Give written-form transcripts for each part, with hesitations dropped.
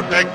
Perfect.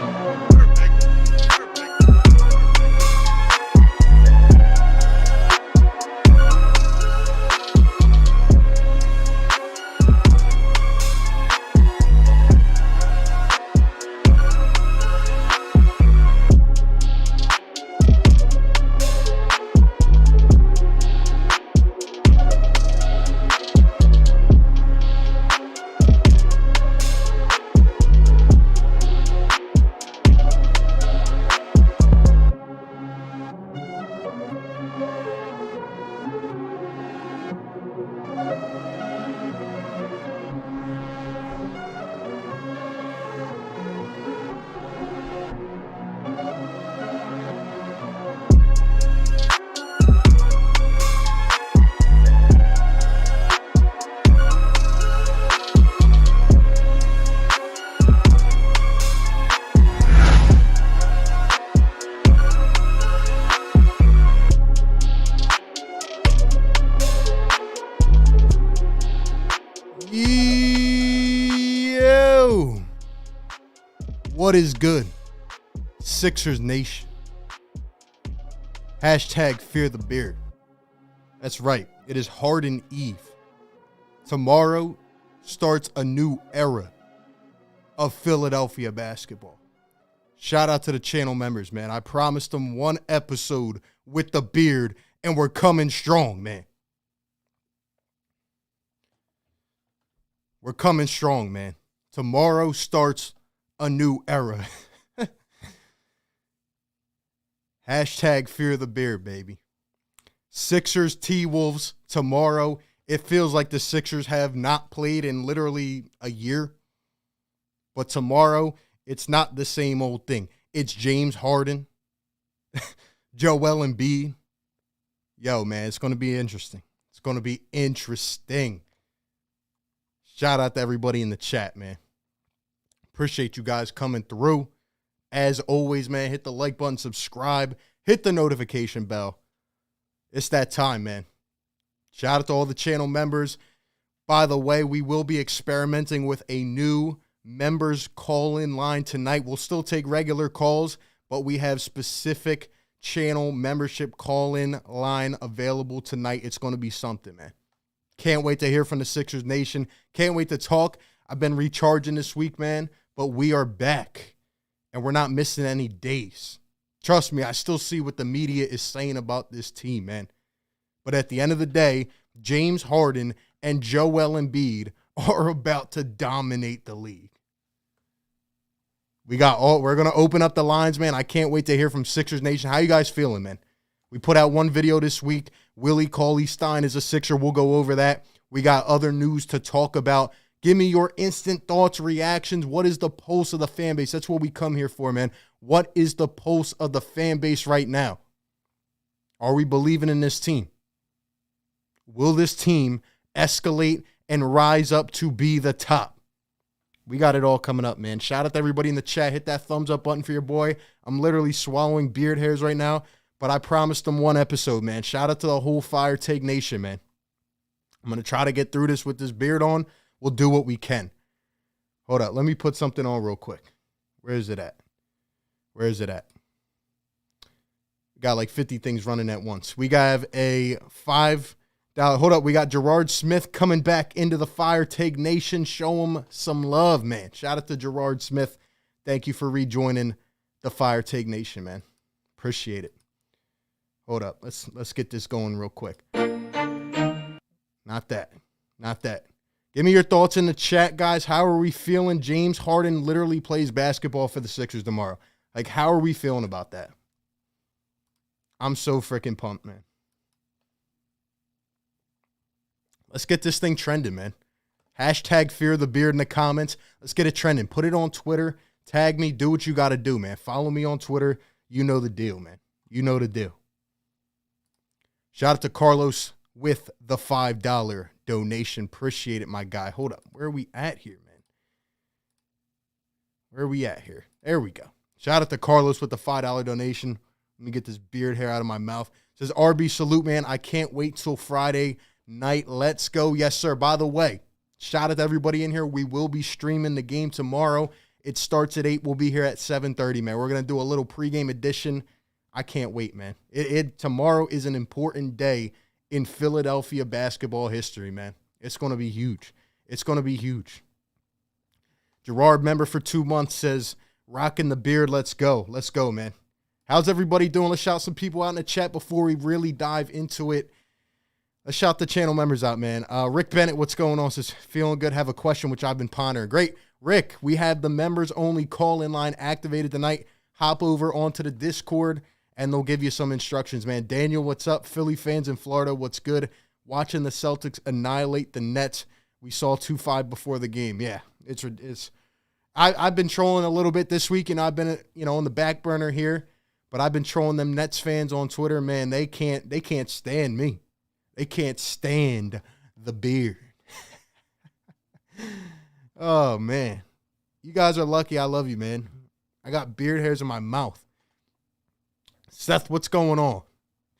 What is good, Sixers Nation? Hashtag fear the beard. That's right. It is Harden Eve. Tomorrow starts a new era of Philadelphia basketball. Shout out to the channel members, man. I promised them one episode with the beard, and we're coming strong, man. We're coming strong, man. Tomorrow starts a new era. Hashtag fear the beard, baby. Sixers T-Wolves tomorrow. It feels like the Sixers have not played in literally a year. But tomorrow, it's not the same old thing. It's James Harden, Joel Embiid. Yo, man, it's going to be interesting. It's going to be interesting. Shout out to everybody in the chat, man. Appreciate you guys coming through. As always, man, hit the like button, subscribe, hit the notification bell. It's that time, man. Shout out to all the channel members. By the way, we will be experimenting with a new members call-in line tonight. We'll still take regular calls, but we have specific channel membership call-in line available tonight. It's going to be something, man. Can't wait to hear from the Sixers Nation. Can't wait to talk. I've been recharging this week, man. But we are back, and we're not missing any days. Trust me, I still see what the media is saying about this team, man. But at the end of the day, James Harden and Joel Embiid are about to dominate the league. We're going to open up the lines, man. I can't wait to hear from Sixers Nation. How you guys feeling, man? We put out one video this week. Willie Cauley-Stein is a Sixer. We'll go over that. We got other news to talk about. Give me your instant thoughts, reactions. What is the pulse of the fan base? That's what we come here for, man. What is the pulse of the fan base right now? Are we believing in this team? Will this team escalate and rise up to be the top? We got it all coming up, man. Shout out to everybody in the chat. Hit that thumbs up button for your boy. I'm literally swallowing beard hairs right now, but I promised them one episode, man. Shout out to the whole Fire Take Nation, man. I'm going to try to get through this with this beard on. We'll do what we can. Hold up. Let me put something on real quick. Where is it at? Where is it at? We got like 50 things running at once. We got a $5. Hold up. We got Gerard Smith coming back into the Fire Take Nation. Show him some love, man. Shout out to Gerard Smith. Thank you for rejoining the Fire Take Nation, man. Appreciate it. Hold up. Let's get this going real quick. Not that. Not that. Give me your thoughts in the chat, guys. How are we feeling? James Harden literally plays basketball for the Sixers tomorrow. Like, how are we feeling about that? I'm so freaking pumped, man. Let's get this thing trending, man. Hashtag fear the beard in the comments. Let's get it trending. Put it on Twitter. Tag me. Do what you got to do, man. Follow me on Twitter. You know the deal, man. You know the deal. Shout out to Carlos with the $5 donation. Appreciate it, my guy. Hold up. Where are we at here, man? Where are we at here? There we go. Shout out to Carlos with the $5 donation. Let me get this beard hair out of my mouth. Says, RB salute, man. I can't wait till Friday night. Let's go. Yes, sir. By the way, shout out to everybody in here. We will be streaming the game tomorrow. It starts at 8. We'll be here at 7:30, man. We're going to do a little pregame edition. I can't wait, man. Tomorrow is an important day in Philadelphia basketball history, man. It's going to be huge. It's going to be huge. Gerard, member for 2 months, says, rocking the beard, let's go. Let's go, man. How's everybody doing? Let's shout some people out in the chat before we really dive into it. Let's shout the channel members out, man. Rick Bennett, what's going on? Says, feeling good, have a question, which I've been pondering. Great. Rick, we have the members-only call-in line activated tonight. Hop over onto the Discord, and they'll give you some instructions, man. Daniel, what's up? Philly fans in Florida, what's good? Watching the Celtics annihilate the Nets. We saw 2-5 before the game. Yeah, I've been trolling a little bit this week, and I've been, on the back burner here, but I've been trolling them Nets fans on Twitter. Man, they can't stand me. They can't stand the beard. Oh, man. You guys are lucky. I love you, man. I got beard hairs in my mouth. Seth, what's going on?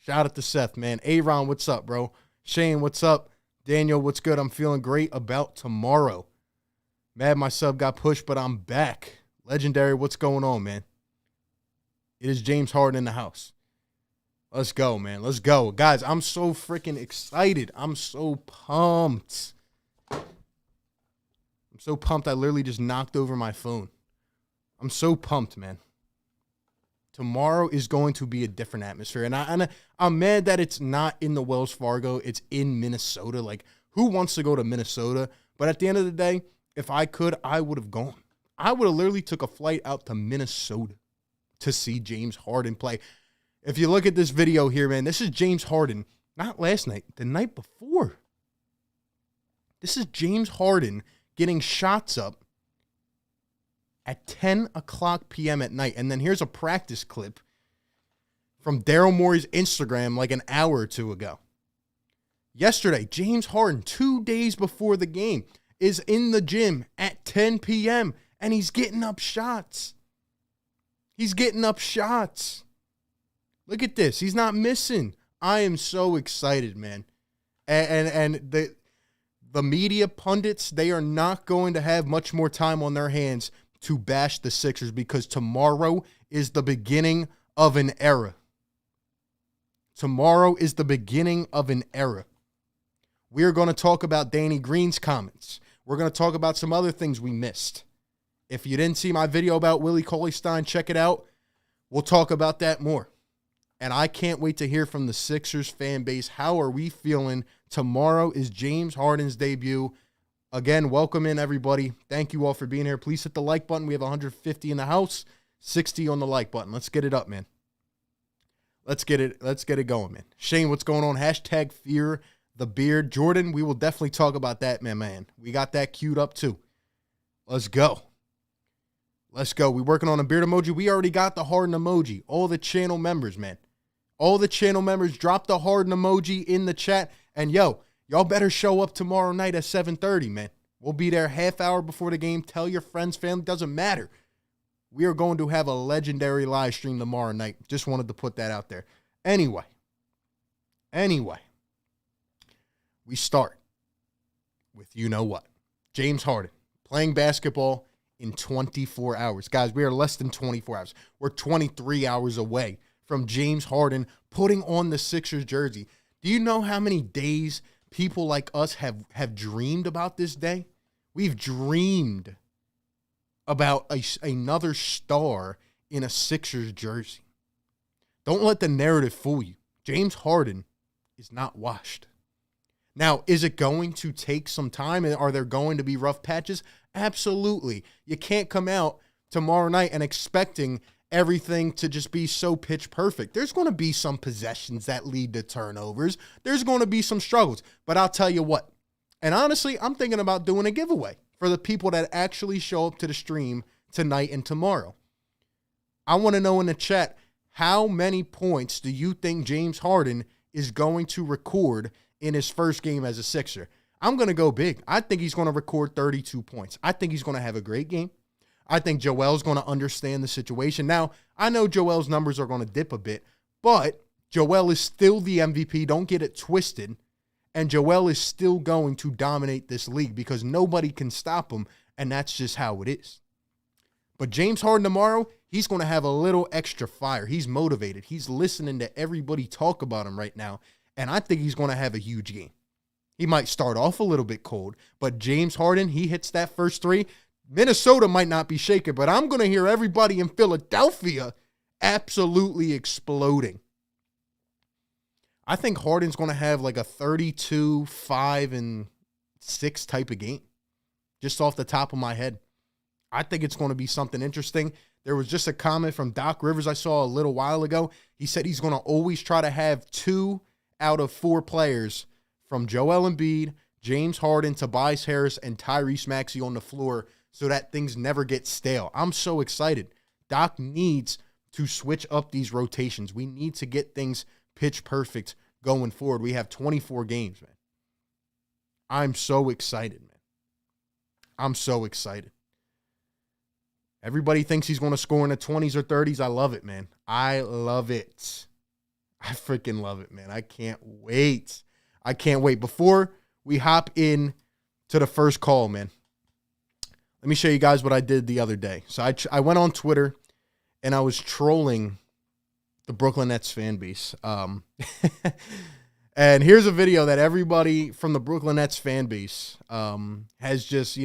Shout out to Seth, man. Aaron, what's up, bro? Shane, what's up? Daniel, what's good? I'm feeling great about tomorrow. Mad my sub got pushed, but I'm back. Legendary, what's going on, man? It is James Harden in the house. Let's go, man. Let's go. Guys, I'm so freaking excited. I'm so pumped. I'm so pumped. I literally just knocked over my phone. I'm so pumped, man. Tomorrow is going to be a different atmosphere. And I'm mad that it's not in the Wells Fargo. It's in Minnesota. Like, who wants to go to Minnesota? But at the end of the day, if I could, I would have gone. I would have literally took a flight out to Minnesota to see James Harden play. If you look at this video here, man, this is James Harden. Not last night, the night before. This is James Harden getting shots up at 10 o'clock p.m. at night. And then here's a practice clip from Daryl Morey's Instagram like an hour or two ago. Yesterday, James Harden, 2 days before the game, is in the gym at 10 p.m. and he's getting up shots. He's getting up shots. Look at this. He's not missing. I am so excited, man. And the media pundits, they are not going to have much more time on their hands to bash the Sixers because tomorrow is the beginning of an era. Tomorrow is the beginning of an era. We are going to talk about Danny Green's comments. We're going to talk about some other things we missed. If you didn't see my video about Willie Cauley-Stein, check it out. We'll talk about that more. And I can't wait to hear from the Sixers fan base. How are we feeling? Tomorrow is James Harden's debut. Again, welcome in, everybody. Thank you all for being here. Please hit the like button. We have 150 in the house, 60 on the like button. Let's get it up, man. Let's get it going, man. Shane, what's going on? Hashtag fear the beard. Jordan, we will definitely talk about that, man. We got that queued up, too. Let's go. Let's go. We're working on a beard emoji. We already got the Harden emoji. All the channel members, man. All the channel members, drop the Harden emoji in the chat. And, yo, y'all better show up tomorrow night at 7:30, man. We'll be there half hour before the game. Tell your friends, family. Doesn't matter. We are going to have a legendary live stream tomorrow night. Just wanted to put that out there. Anyway. We start with you-know-what. James Harden playing basketball in 24 hours. Guys, we are less than 24 hours. We're 23 hours away from James Harden putting on the Sixers jersey. Do you know how many days people like us have dreamed about this day? We've dreamed about another star in a Sixers jersey. Don't let the narrative fool you. James Harden is not washed. Now, is it going to take some time? And are there going to be rough patches? Absolutely. You can't come out tomorrow night and expecting everything to just be so pitch perfect. There's going to be some possessions that lead to turnovers. There's going to be some struggles. But I'll tell you what. And honestly, I'm thinking about doing a giveaway for the people that actually show up to the stream tonight and tomorrow. I want to know in the chat, how many points do you think James Harden is going to record in his first game as a Sixer? I'm going to go big. I think he's going to record 32 points. I think he's going to have a great game. I think Joel's going to understand the situation. Now, I know Joel's numbers are going to dip a bit, but Joel is still the MVP. Don't get it twisted. And Joel is still going to dominate this league because nobody can stop him, and that's just how it is. But James Harden tomorrow, he's going to have a little extra fire. He's motivated. He's listening to everybody talk about him right now. And I think he's going to have a huge game. He might start off a little bit cold, but James Harden, he hits that first three. Minnesota might not be shaken, but I'm going to hear everybody in Philadelphia absolutely exploding. I think Harden's going to have like a 32, 5, and 6 type of game, just off the top of my head. I think it's going to be something interesting. There was just a comment from Doc Rivers I saw a little while ago. He said he's going to always try to have 2 out of 4 players from Joel Embiid, James Harden, Tobias Harris, and Tyrese Maxey on the floor so that things never get stale. I'm so excited. Doc needs to switch up these rotations. We need to get things pitch perfect going forward. We have 24 games, man. I'm so excited, man. I'm so excited. Everybody thinks he's going to score in the 20s or 30s. I love it, man. I love it. I freaking love it, man. I can't wait. I can't wait. Before we hop in to the first call, man, let me show you guys what I did the other day. So I went on Twitter, and I was trolling the Brooklyn Nets fan base. And here's a video that everybody from the Brooklyn Nets fan base has just,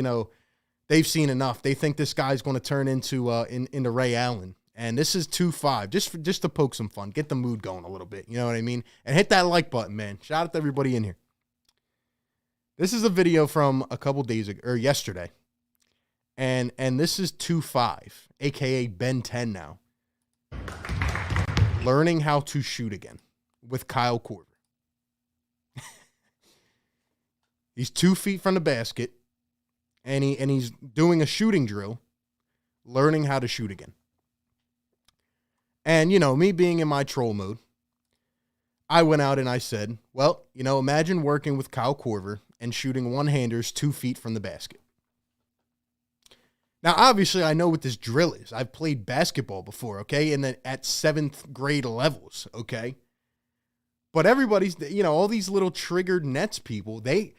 they've seen enough. They think this guy's going to turn into Ray Allen. And this is 2-5, just to poke some fun, get the mood going a little bit. You know what I mean? And hit that like button, man. Shout out to everybody in here. This is a video from a couple days ago, or yesterday. And this is 2-5, a.k.a. Ben 10 now. Learning how to shoot again with Kyle Korver. He's 2 feet from the basket, and he's doing a shooting drill, learning how to shoot again. And, me being in my troll mode, I went out and I said, well, imagine working with Kyle Korver and shooting one-handers 2 feet from the basket. Now, obviously, I know what this drill is. I've played basketball before, okay? And then at 7th grade levels, okay? But everybody's, all these little triggered Nets people, they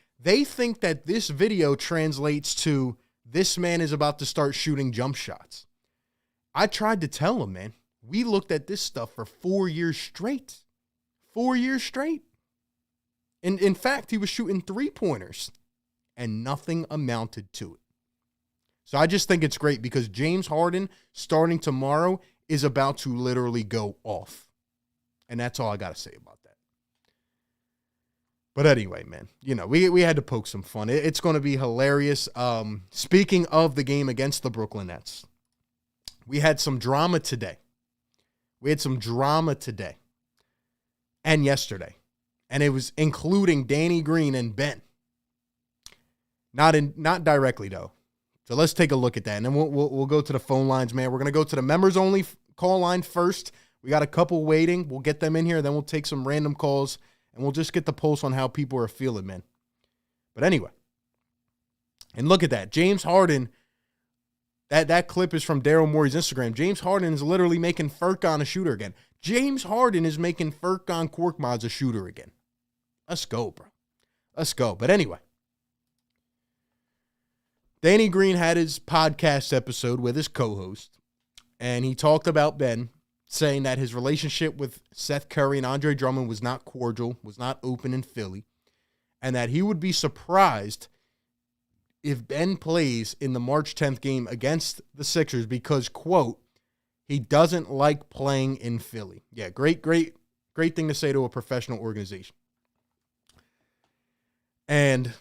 think that this video translates to this man is about to start shooting jump shots. I tried to tell him, man, we looked at this stuff for 4 years straight. 4 years straight. And in fact, he was shooting 3-pointers and nothing amounted to it. So I just think it's great because James Harden, starting tomorrow, is about to literally go off. And that's all I got to say about that. But anyway, man, we had to poke some fun. It's going to be hilarious. Speaking of the game against the Brooklyn Nets, we had some drama today. And yesterday. And it was including Danny Green and Ben. Not directly, though. So let's take a look at that, and then we'll go to the phone lines, man. We're going to go to the members-only call line first. We got a couple waiting. We'll get them in here, then we'll take some random calls, and we'll just get the pulse on how people are feeling, man. But anyway, and look at that. James Harden, that clip is from Daryl Morey's Instagram. James Harden is literally making Furkan a shooter again. James Harden is making Furkan Korkmaz a shooter again. Let's go, bro. Let's go. But anyway, Danny Green had his podcast episode with his co-host, and he talked about Ben, saying that his relationship with Seth Curry and Andre Drummond was not cordial, was not open in Philly, and that he would be surprised if Ben plays in the March 10th game against the Sixers because, quote, he doesn't like playing in Philly. Yeah, great thing to say to a professional organization. And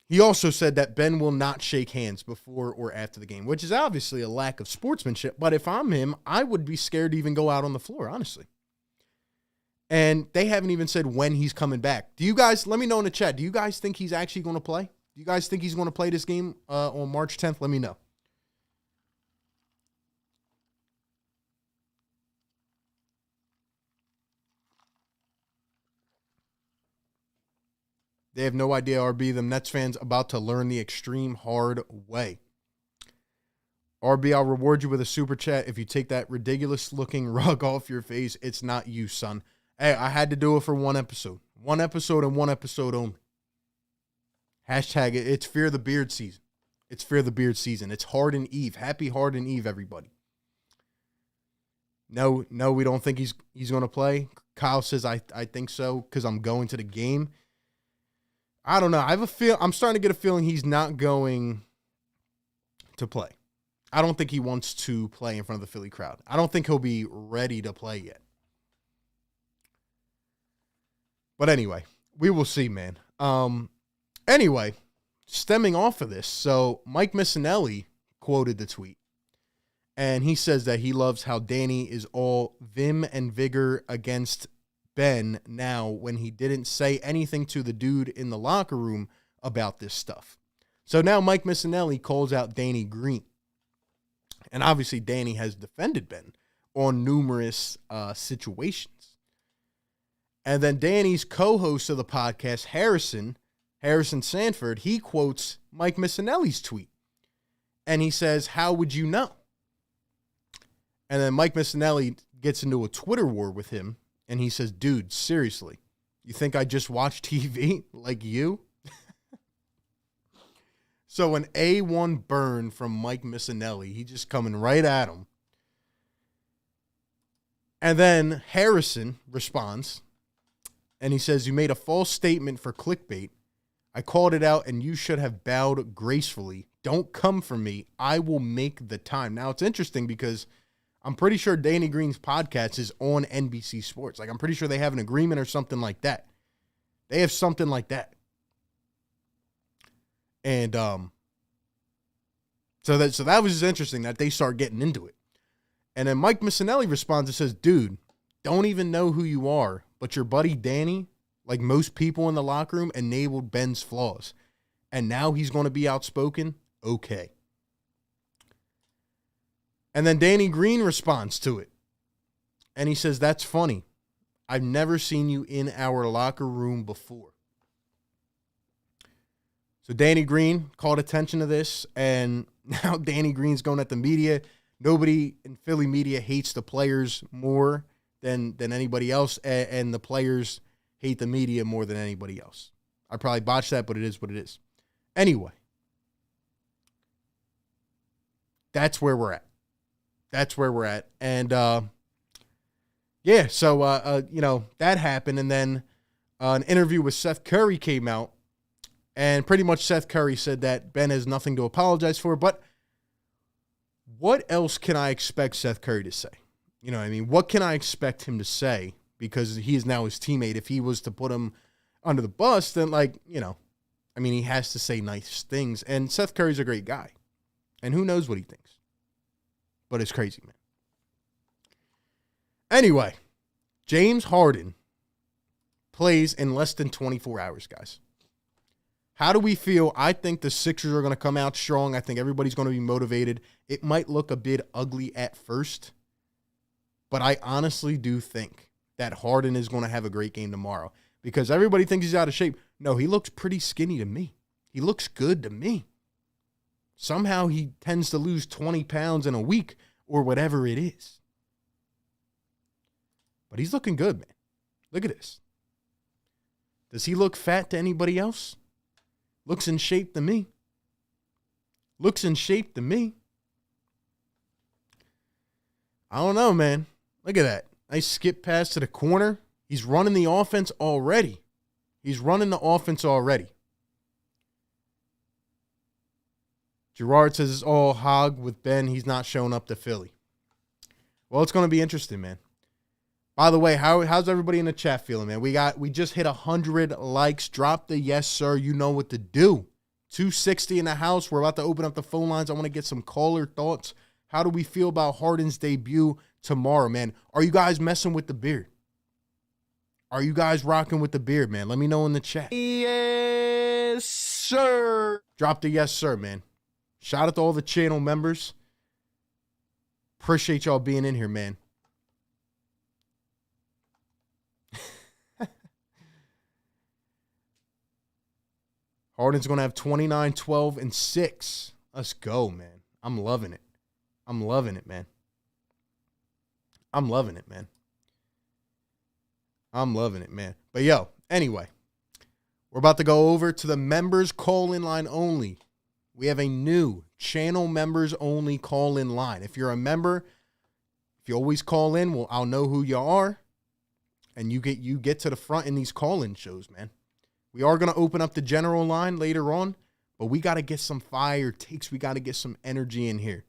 he also said that Ben will not shake hands before or after the game, which is obviously a lack of sportsmanship. But if I'm him, I would be scared to even go out on the floor, honestly. And they haven't even said when he's coming back. Do you guys, let me know in the chat, do you guys think he's actually going to play? Do you guys think he's going to play this game on March 10th? Let me know. They have no idea, RB, them Nets fans about to learn the extreme hard way. RB, I'll reward you with a super chat if you take that ridiculous-looking rug off your face. It's not you, son. Hey, I had to do it for one episode. One episode and one episode only. Hashtag it's Fear the Beard season. It's Fear the Beard season. It's Harden Eve. Happy Harden Eve, everybody. No, we don't think he's going to play. Kyle says I think so because I'm going to the game. I don't know. I'm starting to get a feeling he's not going to play. I don't think he wants to play in front of the Philly crowd. I don't think he'll be ready to play yet. But anyway, we will see, man. Anyway, stemming off of this, so Mike Missanelli quoted the tweet, and he says that he loves how Danny is all vim and vigor against Ben now when he didn't say anything to the dude in the locker room about this stuff. So now Mike Missanelli calls out Danny Green. And obviously Danny has defended Ben on numerous situations. And then Danny's co-host of the podcast, Harrison Sanford, he quotes Mike Missanelli's tweet. And he says, "How would you know?" And then Mike Missanelli gets into a Twitter war with him. And he says, "Dude, seriously, you think I just watch TV like you?" So an A1 burn from Mike Missanelli. He just coming right at him. And then Harrison responds. And he says, "You made a false statement for clickbait. I called it out and you should have bowed gracefully. Don't come for me. I will make the time." Now, it's interesting because I'm pretty sure Danny Green's podcast is on NBC Sports. Like, I'm pretty sure they have an agreement or something like that. They have something like that. And so that was just interesting that they start getting into it. And then Mike Missanelli responds and says, "Dude, don't even know who you are, but your buddy Danny, like most people in the locker room, enabled Ben's flaws. And now he's going to be outspoken? Okay." And then Danny Green responds to it. And he says, "That's funny. I've never seen you in our locker room before." So Danny Green called attention to this, and now Danny Green's going at the media. Nobody in Philly media hates the players more than anybody else, and the players hate the media more than anybody else. I probably botched that, but it is what it is. Anyway, that's where we're at. And, yeah, so, that happened. And then an interview with Seth Curry came out. And pretty much Seth Curry said that Ben has nothing to apologize for. But what else can I expect Seth Curry to say? You know what I mean? What can I expect him to say? Because he is now his teammate. If he was to put him under the bus, then, he has to say nice things. And Seth Curry's a great guy. And who knows what he thinks. But it's crazy, man. Anyway, James Harden plays in less than 24 hours, guys. How do we feel? I think the Sixers are going to come out strong. I think everybody's going to be motivated. It might look a bit ugly at first, but I honestly do think that Harden is going to have a great game tomorrow because everybody thinks he's out of shape. No, he looks pretty skinny to me. He looks good to me. Somehow he tends to lose 20 pounds in a week or whatever it is. But he's looking good, man. Look at this. Does he look fat to anybody else? Looks in shape to me. I don't know, man. Look at that. Nice skip pass to the corner. He's running the offense already. Gerard says it's all hog with Ben. He's not showing up to Philly. Well, it's going to be interesting, man. By the way, how's everybody in the chat feeling, man? We just hit 100 likes. Drop the yes, sir. You know what to do. 260 in the house. We're about to open up the phone lines. I want to get some caller thoughts. How do we feel about Harden's debut tomorrow, man? Are you guys messing with the beard? Are you guys rocking with the beard, man? Let me know in the chat. Yes, sir. Drop the yes, sir, man. Shout out to all the channel members. Appreciate y'all being in here, man. Harden's going to have 29, 12, and 6. Let's go, man. I'm loving it, man. But, anyway, we're about to go over to the members call-in line only. We have a new channel members only call-in line. If you're a member, if you always call in, well, I'll know who you are, and you get to the front in these call-in shows, man. We are going to open up the general line later on, but we got to get some fire takes. We got to get some energy in here.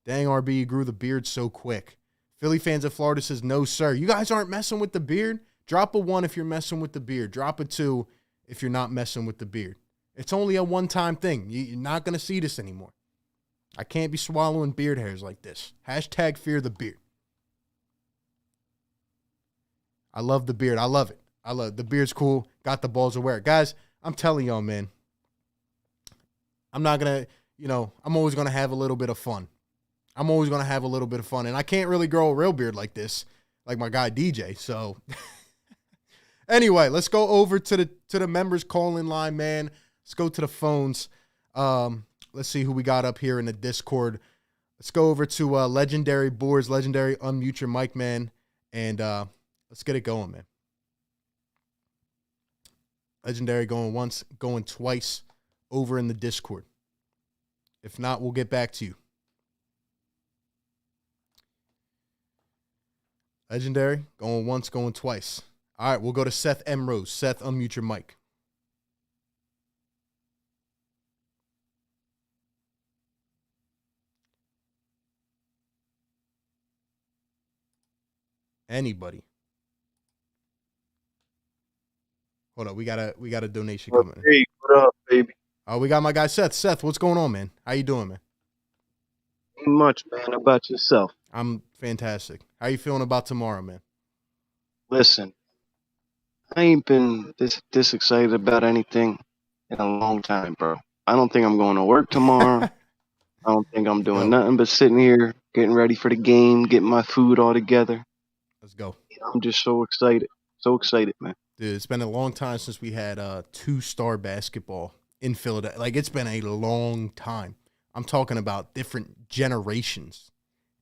Dang, RB, you grew the beard so quick. Philly fans of Florida says, no, sir. You guys aren't messing with the beard? Drop a 1 if you're messing with the beard. Drop a 2 if you're not messing with the beard. It's only a one-time thing. You're not going to see this anymore. I can't be swallowing beard hairs like this. Hashtag fear the beard. I love the beard. I love it. The beard's cool. Got the balls to wear it. Guys, I'm telling y'all, man. I'm not going to, I'm always going to have a little bit of fun. And I can't really grow a real beard like this, like my guy DJ. So anyway, let's go over to the members call-in line, man. Let's go to the phones. Let's see who we got up here in the Discord. Let's go over to Legendary Boards, Legendary, unmute your mic, man. And let's get it going, man. Legendary going once, going twice over in the Discord. If not, we'll get back to you. Legendary, going once, going twice. All right, we'll go to Seth M. Rose. Seth, unmute your mic. Anybody. Hold on, we got a donation coming. Hey, what up, baby? Oh, we got my guy Seth. Seth, what's going on, man? How you doing, man? Ain't much, man. How about yourself? I'm fantastic. How you feeling about tomorrow, man? Listen, I ain't been this excited about anything in a long time, bro. I don't think I'm going to work tomorrow. I don't think I'm doing nothing but sitting here, getting ready for the game, getting my food all together. Let's go. I'm just so excited. So excited, man. Dude, it's been a long time since we had 2-star basketball in Philadelphia. Like, it's been a long time. I'm talking about different generations.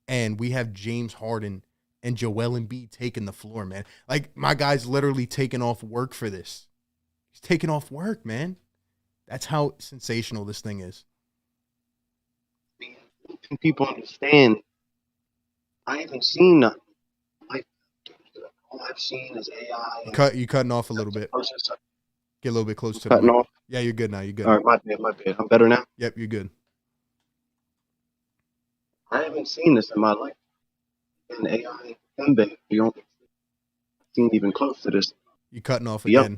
And we have James Harden and Joel Embiid taking the floor, man. Like, my guy's literally taking off work for this. He's taking off work, man. That's how sensational this thing is. People understand. I haven't seen nothing. All I've seen is AI. You cutting off a little bit. Get a little bit close to the Cutting mic. off. Yeah, you're good now. You're good. All right, my bad. I'm better now. Yep, you're good. I haven't seen this in my life. And AI, Embiid, you don't seem even close to this. You cutting off again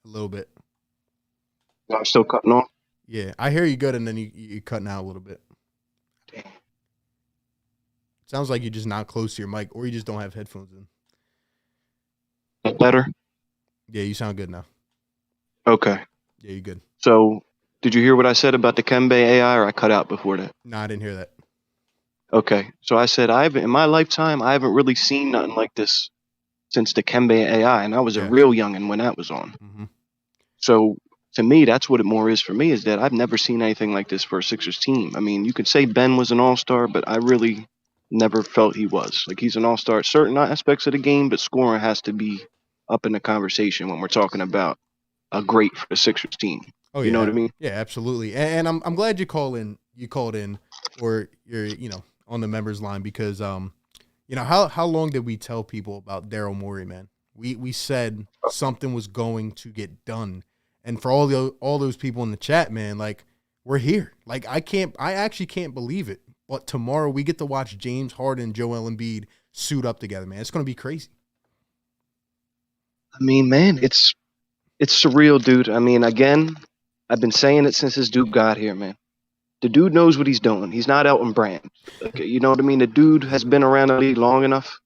a little bit. I'm still cutting off. Yeah, I hear you good, and then you cutting out a little bit. Damn. Sounds like you're just not close to your mic, or you just don't have headphones in. That better? Yeah, you sound good now. Okay. Yeah, you're good. So, did you hear what I said about the Kembe AI, or I cut out before that? No, I didn't hear that. Okay. So I said in my lifetime, I haven't really seen nothing like this since the Kembe AI, and I was a real youngin' when that was on. Mm-hmm. So to me, that's what it more is for me, is that I've never seen anything like this for a Sixers team. I mean, you could say Ben was an all-star, but I really never felt he was. Like, he's an all-star at certain aspects of the game, but scoring has to be up in the conversation when we're talking about a great for the Sixers team. Oh, you know what I mean? Yeah, absolutely. And I'm glad you called in, or you're, on the members line, because how long did we tell people about Daryl Morey, man? We said something was going to get done. And for all those people in the chat, man, like, we're here. Like, I actually can't believe it. But tomorrow we get to watch James Harden and Joel Embiid suit up together, man. It's going to be crazy. I mean, man, it's surreal, dude. I mean, again, I've been saying it since this dude got here, man. The dude knows what he's doing. He's not Elton Brand. Okay, you know what I mean? The dude has been around the league long enough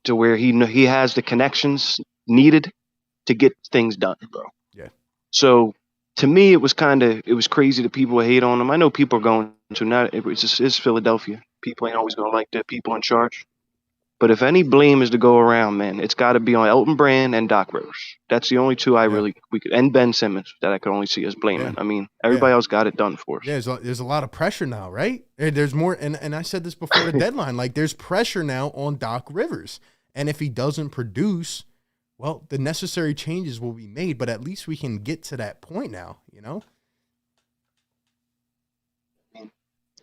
to where he has the connections needed to get things done, bro. Yeah. So to me, it was crazy that people hate on him. I know people are going to not. It's Philadelphia. People ain't always gonna like the people in charge. But if any blame is to go around, man, it's got to be on Elton Brand and Doc Rivers. That's the only two and Ben Simmons that I could only see as blaming. Yeah. I mean, everybody else got it done for us. Yeah, there's a lot of pressure now, right? There's more, and I said this before the deadline. Like, there's pressure now on Doc Rivers, and if he doesn't produce, well, the necessary changes will be made. But at least we can get to that point now,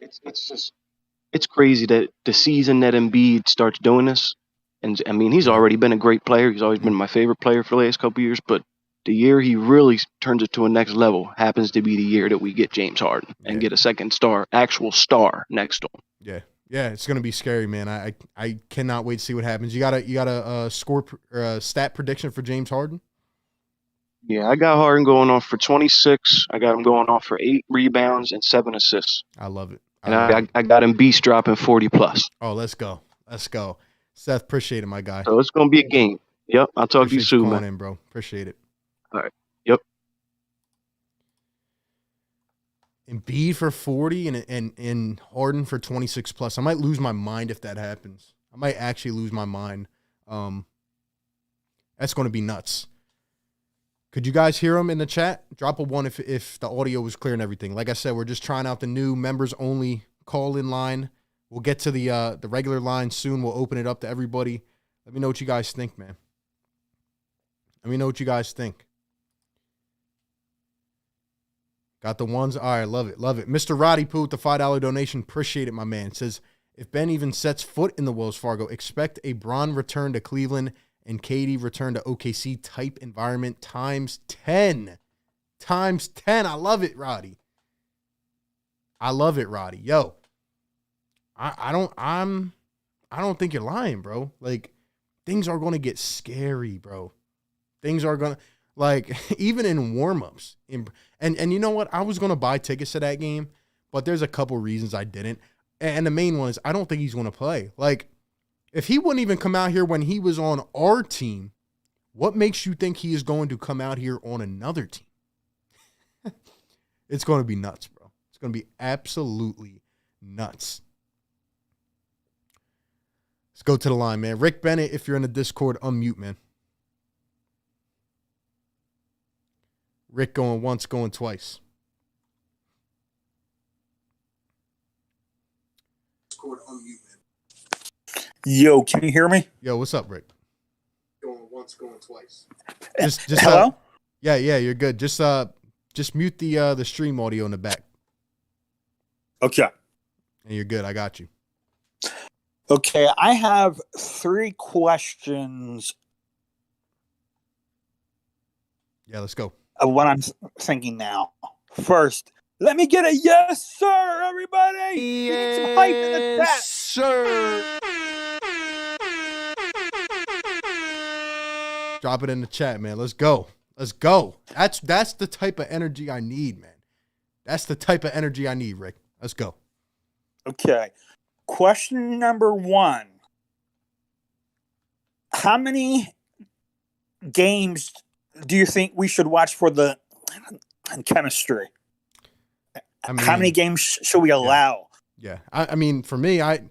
It's crazy that the season that Embiid starts doing this, and I mean he's Yeah. already been a great player. He's always been my favorite player for the last couple years, but the year he really turns it to a next level happens to be the year that we get James Harden and get a second star, actual star next to him. Yeah. Yeah, it's gonna be scary, man. I cannot wait to see what happens. You got a score or a stat prediction for James Harden? Yeah, I got Harden going off for 26. I got him going off for 8 rebounds and 7 assists. I love it. And I got him beast dropping 40 plus. Oh, let's go. Seth, appreciate it, my guy. So it's going to be a game. Yep, I'll talk to you soon, man. In, bro. Appreciate it. All right. Yep. Embiid for 40 and Harden for 26 plus. I might lose my mind if that happens. I might actually lose my mind. That's going to be nuts. Could you guys hear him in the chat? Drop a 1 if the audio was clear and everything. Like I said, we're just trying out the new members-only call-in line. We'll get to the regular line soon. We'll open it up to everybody. Let me know what you guys think, man. Let me know what you guys think. Got the ones? All right, love it. Mr. Roddy Poo with the $5 donation. Appreciate it, my man. Says, if Ben even sets foot in the Wells Fargo, expect a Bron return to Cleveland and KD return to OKC type environment times 10. Times 10. I love it, Roddy. Yo, I don't think you're lying, bro. Like, things are going to get scary, bro. Things are going to, like, even in warm-ups. And you know what? I was going to buy tickets to that game, but there's a couple reasons I didn't. And the main one is I don't think he's going to play. Like, if he wouldn't even come out here when he was on our team, what makes you think he is going to come out here on another team? It's going to be nuts, bro. It's going to be absolutely nuts. Let's go to the line, man. Rick Bennett, if you're in the Discord, unmute, man. Rick going once, going twice. Discord, unmute, man. Yo, can you hear me? Yo, what's up, Rick? Going once, going twice. Just Hello? Yeah, you're good. Just mute the stream audio in the back. Okay. And you're good. I got you. Okay, I have 3 questions Yeah, let's go. of what I'm thinking now. First, let me get a yes, sir, everybody. We need some hype in the chat. Sir. Drop it in the chat, man. Let's go. That's the type of energy I need, man. That's the type of energy I need, Rick. Let's go. Okay. Question number 1. How many games do you think we should watch for the chemistry? I mean, how many games should we allow? Yeah. I mean, for me, I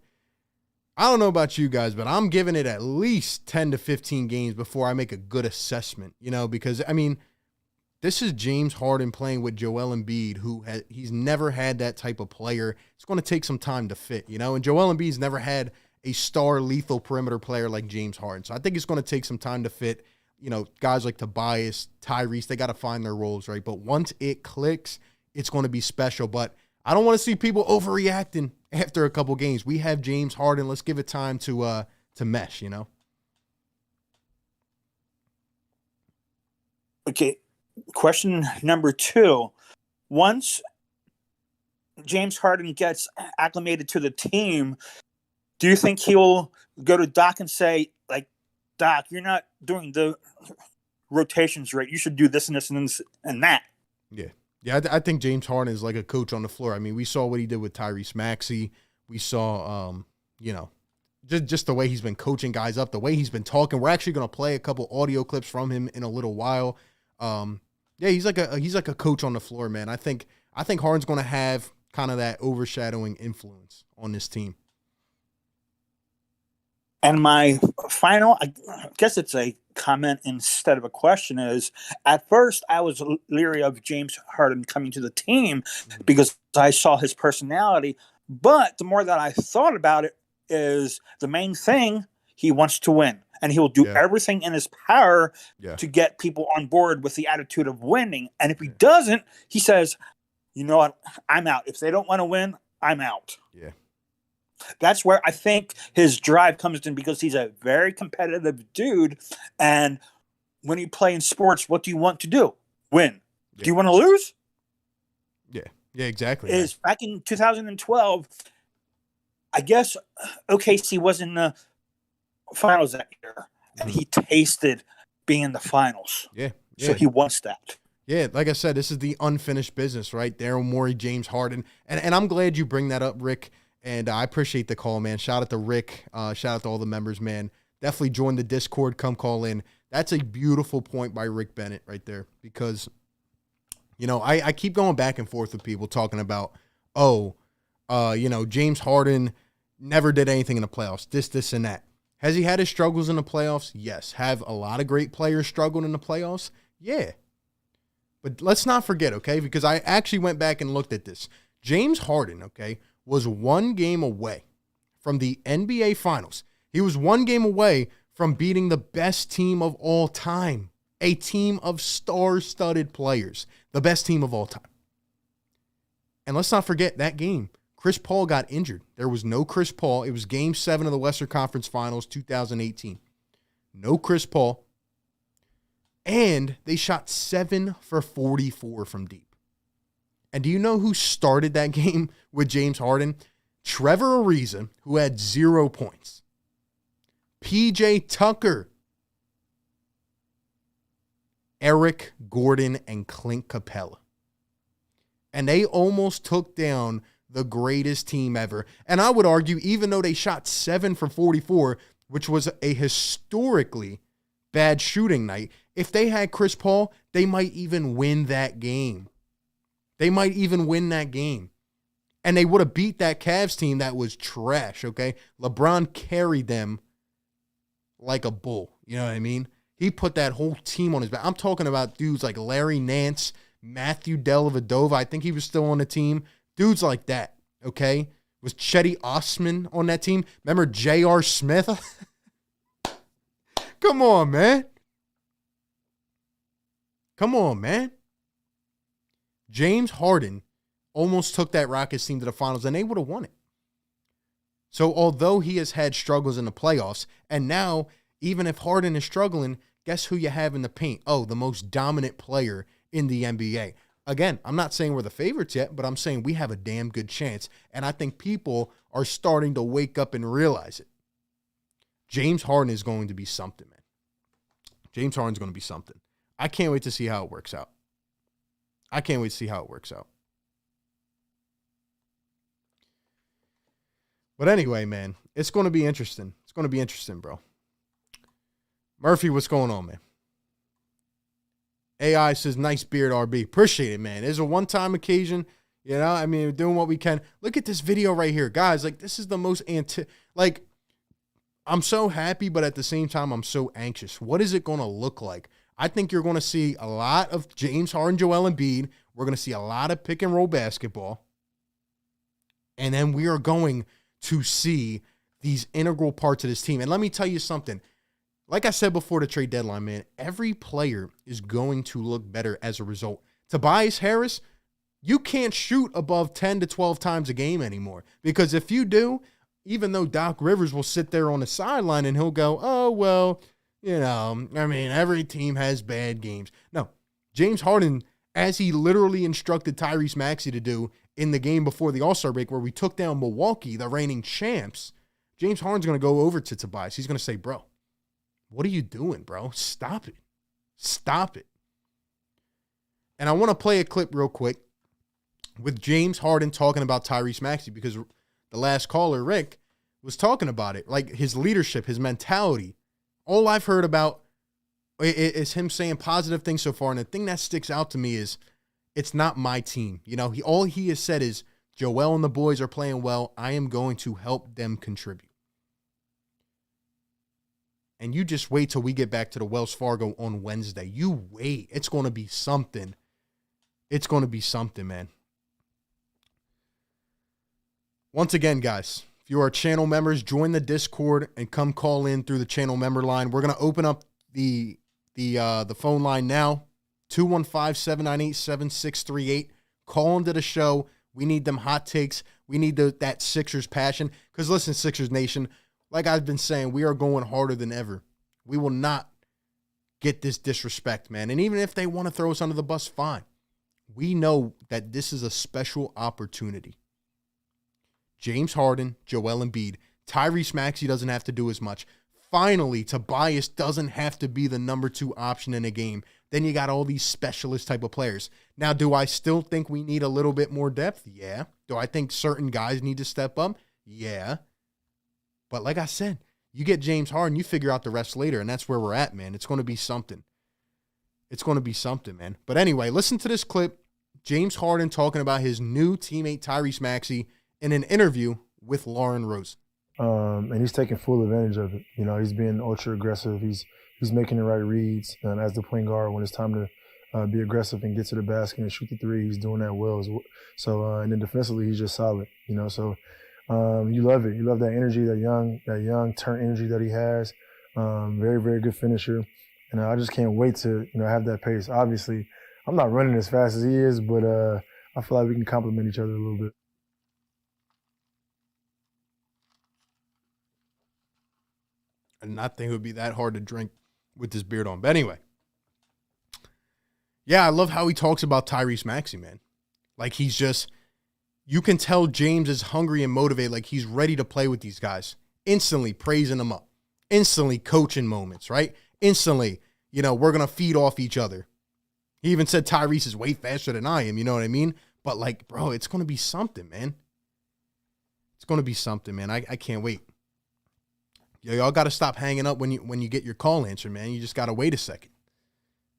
don't know about you guys, but I'm giving it at least 10 to 15 games before I make a good assessment, because, I mean, this is James Harden playing with Joel Embiid, he's never had that type of player. It's going to take some time to fit, and Joel Embiid's never had a star lethal perimeter player like James Harden. So I think it's going to take some time to fit, guys like Tobias, Tyrese, they got to find their roles, right? But once it clicks, it's going to be special. But I don't want to see people overreacting after a couple games. We have James Harden. Let's give it time to mesh, Okay. Question number 2. Once James Harden gets acclimated to the team, do you think he'll go to Doc and say, like, Doc, you're not doing the rotations right. You should do this and this and this and that. Yeah. Yeah, I think James Harden is like a coach on the floor. I mean, we saw what he did with Tyrese Maxey. We saw, just the way he's been coaching guys up, the way he's been talking. We're actually going to play a couple audio clips from him in a little while. Yeah, he's like a coach on the floor, man. I think Harden's going to have kind of that overshadowing influence on this team. And my final, I guess it's a comment instead of a question, is at first I was leery of James Harden coming to the team because I saw his personality. But the more that I thought about it is the main thing, he wants to win. And he will do everything in his power to get people on board with the attitude of winning. And if he doesn't, he says, you know what, I'm out. If they don't want to win, I'm out. Yeah. That's where I think his drive comes in, because he's a very competitive dude. And when you play in sports, what do you want to do? Win. Yeah. Do you want to lose? Yeah. Yeah, exactly. Is back in 2012, I guess OKC was in the finals that year, and he tasted being in the finals. Yeah. So he wants that. Yeah, like I said, this is the unfinished business, right? Daryl Morey, James Harden. And I'm glad you bring that up, Rick. And I appreciate the call, man. Shout out to Rick. Shout out to all the members, man. Definitely join the Discord. Come call in. That's a beautiful point by Rick Bennett right there. Because, you know, I keep going back and forth with people talking about, James Harden never did anything in the playoffs. This, and that. Has he had his struggles in the playoffs? Yes. Have a lot of great players struggled in the playoffs? Yeah. But let's not forget, okay, because I actually went back and looked at this. James Harden, okay, was 1 game away from the NBA Finals. He was 1 game away from beating the best team of all time, a team of star-studded players, the best team of all time. And let's not forget that game. Chris Paul got injured. There was no Chris Paul. It was Game 7 of the Western Conference Finals 2018. No Chris Paul. And they shot 7 for 44 from deep. And do you know who started that game with James Harden? Trevor Ariza, who had 0 points. PJ Tucker, Eric Gordon, and Clint Capella. And they almost took down the greatest team ever. And I would argue, even though they shot 7 for 44, which was a historically bad shooting night, if they had Chris Paul, they might even win that game. And they would have beat that Cavs team that was trash, okay? LeBron carried them like a bull. You know what I mean? He put that whole team on his back. I'm talking about dudes like Larry Nance, Matthew Dellavedova. I think he was still on the team. Dudes like that, okay? Was Chetty Osman on that team? Remember J.R. Smith? Come on, man. James Harden almost took that Rockets team to the finals, and they would have won it. So although he has had struggles in the playoffs, and now even if Harden is struggling, guess who you have in the paint? Oh, the most dominant player in the NBA. Again, I'm not saying we're the favorites yet, but I'm saying we have a damn good chance, and I think people are starting to wake up and realize it. James Harden is going to be something, man. James Harden's going to be something. I can't wait to see how it works out. But anyway, man, it's going to be interesting. Bro. Murphy, what's going on, man? AI says, nice beard, RB. Appreciate it, man. It's a one-time occasion. You know, I mean, we're doing what we can. Look at this video right here. Guys, like, this is the most I'm so happy, but at the same time, I'm so anxious. What is it going to look like? I think you're going to see a lot of James Harden, Joel Embiid. We're going to see a lot of pick-and-roll basketball. And then we are going to see these integral parts of this team. And let me tell you something. Like I said before the trade deadline, man, every player is going to look better as a result. Tobias Harris, you can't shoot above 10 to 12 times a game anymore. Because if you do, even though Doc Rivers will sit there on the sideline and he'll go, oh, well, you know, I mean, every team has bad games. No, James Harden, as he literally instructed Tyrese Maxey to do in the game before the All-Star break where we took down Milwaukee, the reigning champs, James Harden's going to go over to Tobias. He's going to say, bro, what are you doing, bro? Stop it. And I want to play a clip real quick with James Harden talking about Tyrese Maxey because the last caller, Rick, was talking about it, like his leadership, his mentality. All I've heard about is him saying positive things so far, and the thing that sticks out to me is it's not my team. You know, all he has said is Joel and the boys are playing well. I am going to help them contribute. And you just wait till we get back to the Wells Fargo on Wednesday. You wait. It's going to be something. It's going to be something, man. Once again, guys, if you are channel members, join the Discord and come call in through the channel member line. We're going to open up the phone line now, 215-798-7638. Call into the show. We need them hot takes. We need that Sixers passion. Because listen, Sixers Nation, like I've been saying, we are going harder than ever. We will not get this disrespect, man. And even if they want to throw us under the bus, fine. We know that this is a special opportunity. James Harden, Joel Embiid, Tyrese Maxey doesn't have to do as much. Finally, Tobias doesn't have to be the number 2 option in a game. Then you got all these specialist type of players. Now, do I still think we need a little bit more depth? Yeah. Do I think certain guys need to step up? Yeah. But like I said, you get James Harden, you figure out the rest later, and that's where we're at, man. It's going to be something. It's going to be something, man. But anyway, listen to this clip. James Harden talking about his new teammate Tyrese Maxey in an interview with Lauren Rosen. And he's taking full advantage of it. You know, he's being ultra aggressive. He's making the right reads. And as the point guard, when it's time to be aggressive and get to the basket and shoot the three, he's doing that well. So, and then defensively, he's just solid. You know, so you love it. You love that energy, that young turn energy that he has. Very, very good finisher. And I just can't wait to have that pace. Obviously, I'm not running as fast as he is, but I feel like we can complement each other a little bit. I did not think it would be that hard to drink with this beard on. But anyway. Yeah, I love how he talks about Tyrese Maxey, man. Like he's just, you can tell James is hungry and motivated. Like he's ready to play with these guys. Instantly praising them up. Instantly coaching moments, right? Instantly, we're going to feed off each other. He even said Tyrese is way faster than I am, you know what I mean? But like, bro, it's going to be something, man. It's going to be something, man. I can't wait. Y'all got to stop hanging up when you get your call answered, man. You just got to wait a second.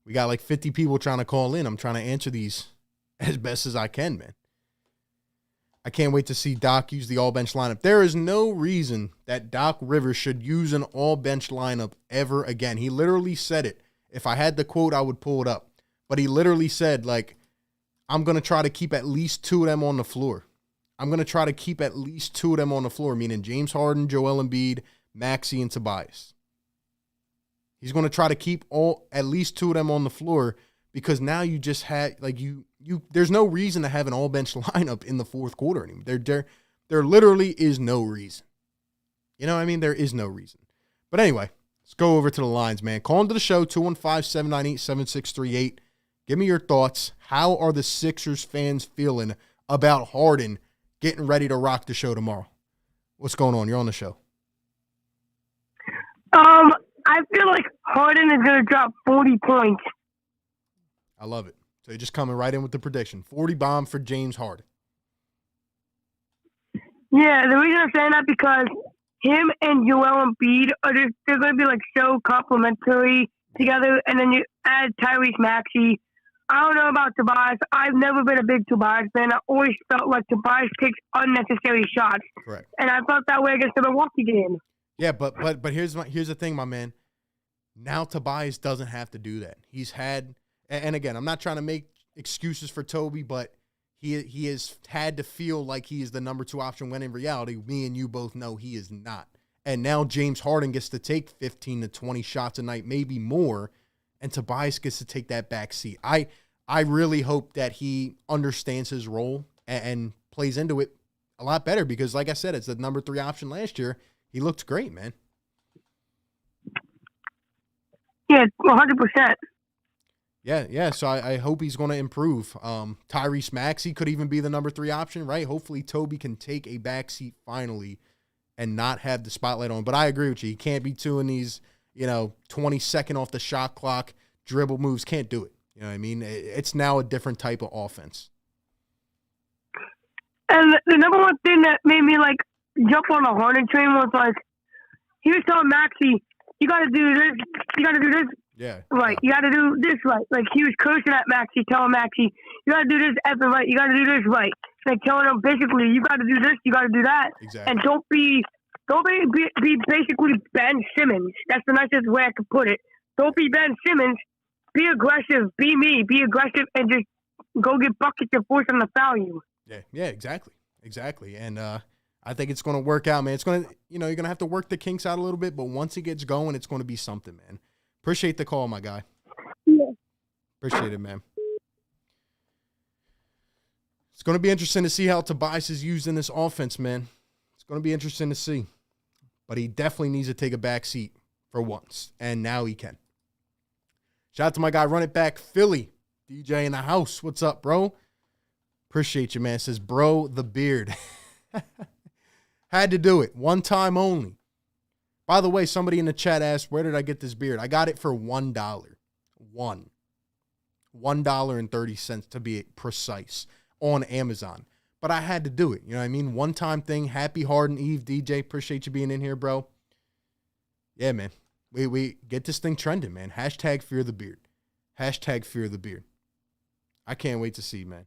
We got like 50 people trying to call in. I'm trying to answer these as best as I can, man. I can't wait to see Doc use the all-bench lineup. There is no reason that Doc Rivers should use an all-bench lineup ever again. He literally said it. If I had the quote, I would pull it up. But he literally said, like, I'm going to try to keep at least 2 of them on the floor. I'm going to try to keep at least 2 of them on the floor, meaning James Harden, Joel Embiid, Maxey, and Tobias. He's going to try to keep at least 2 of them on the floor because now you just had, like, there's no reason to have an all-bench lineup in the fourth quarter anymore. There literally is no reason. You know what I mean? There is no reason. But anyway, let's go over to the lines, man. Call into the show, 215-798-7638. Give me your thoughts. How are the Sixers fans feeling about Harden getting ready to rock the show tomorrow? What's going on? You're on the show. I feel like Harden is going to drop 40 points. I love it. So you're just coming right in with the prediction. 40 bomb for James Harden. Yeah, the reason I'm saying that because him and Joel Embiid they're going to be like so complimentary together. And then you add Tyrese Maxey. I don't know about Tobias. I've never been a big Tobias fan. I always felt like Tobias takes unnecessary shots. Correct. And I felt that way against the Milwaukee game. Yeah, but here's the thing, my man. Now Tobias doesn't have to do that. He's had, and again, I'm not trying to make excuses for Toby, but he has had to feel like he is the number 2 option when in reality, me and you both know he is not. And now James Harden gets to take 15 to 20 shots a night, maybe more, and Tobias gets to take that back seat. I really hope that he understands his role and plays into it a lot better because, like I said, it's the number 3 option last year. He looked great, man. Yeah, 100%. Yeah. So I hope he's going to improve. Tyrese Maxey could even be the number 3 option, right? Hopefully Toby can take a backseat finally and not have the spotlight on. But I agree with you. He can't be doing these, 20-second off the shot clock dribble moves. Can't do it. You know what I mean? It's now a different type of offense. And the number one thing that made me jump on the Harden train was he was telling Maxey, you got to do this, you got to do this. Yeah. Right. You got to do this right. He was cursing at Maxey, telling Maxey, you got to do this effing right. You got to do this right. Telling him basically, you got to do this, you got to do that. Exactly. And don't be basically Ben Simmons. That's the nicest way I could put it. Don't be Ben Simmons. Be aggressive. Be me. Be aggressive and just go get buckets and force them to foul you. Yeah, exactly. And I think it's going to work out, man. It's going to, you're going to have to work the kinks out a little bit, but once it gets going, it's going to be something, man. Appreciate the call, my guy. Yeah. Appreciate it, man. It's going to be interesting to see how Tobias is used in this offense, man. It's going to be interesting to see. But he definitely needs to take a back seat for once, and now he can. Shout out to my guy, Run It Back Philly, DJ in the house. What's up, bro? Appreciate you, man. Says, bro, the beard. Had to do it. One time only. By the way, somebody in the chat asked, where did I get this beard? I got it for $1. $1.30 to be precise on Amazon. But I had to do it. You know what I mean? One-time thing. Happy Harden Eve, DJ. Appreciate you being in here, bro. Yeah, man. We get this thing trending, man. Hashtag fear the beard. Hashtag fear the beard. I can't wait to see, man.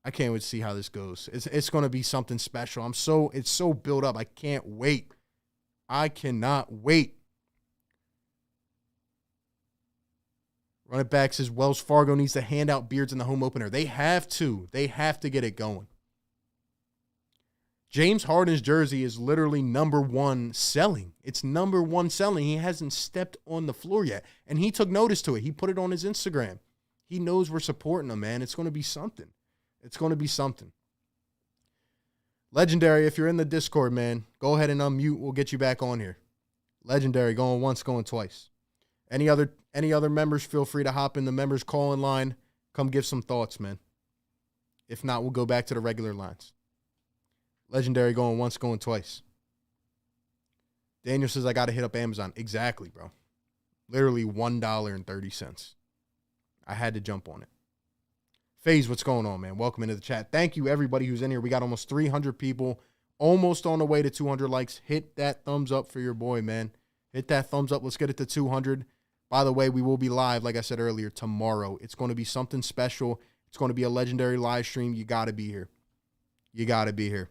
I can't wait to see how this goes. It's going to be something special. It's so built up. I can't wait. I cannot wait. Run It Back says Wells Fargo needs to hand out beards in the home opener. They have to. They have to get it going. James Harden's jersey is literally number one selling. It's number one selling. He hasn't stepped on the floor yet. And he took notice to it. He put it on his Instagram. He knows we're supporting him, man. It's going to be something. It's going to be something. Legendary, if you're in the Discord, man, go ahead and unmute. We'll get you back on here. Legendary, going once, going twice. Any other members, feel free to hop in the members call-in line. Come give some thoughts, man. If not, we'll go back to the regular lines. Legendary going once, going twice. Daniel says, I got to hit up Amazon. Exactly, bro. Literally $1.30. I had to jump on it. FaZe, what's going on, man? Welcome into the chat. Thank you, everybody who's in here. We got almost 300 people, almost on the way to 200 likes. Hit that thumbs up for your boy, man. Hit that thumbs up. Let's get it to 200. By the way, we will be live, like I said earlier, tomorrow. It's going to be something special. It's going to be a legendary live stream. You got to be here. You got to be here.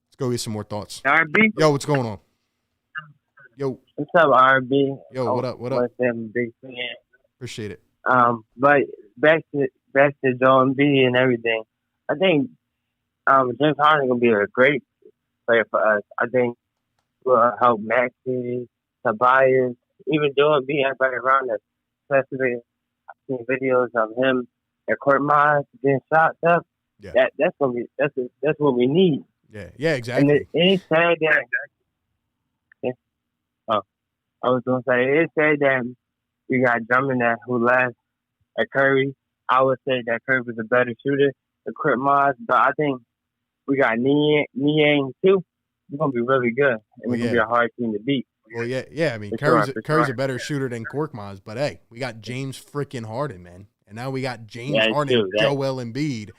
Let's go get some more thoughts. RB. Yo, what's going on? Yo. What's up, RB? Yo, what up? What up? I'm a big fan. Appreciate it. But back to Joel Embiid and everything. I think James Harden gonna be a great player for us. I think will help maxey, Tobias, even Joel Embiid, everybody around us. Especially, I've seen videos of him at court miles getting shots up. Yeah. That's what we need. Yeah, exactly. And it's sad that. I was gonna say it's sad that we got Drummond who left at Curry. I would say that Curry was a better shooter than Chris Miles, but I think we got Niang too. It's gonna be really good, and it's gonna be a hard team to beat. Well, yeah. I mean, Curry's a better shooter than Korkmaz, but hey, we got James freaking Harden, man, and now we got James Harden, Joel Embiid.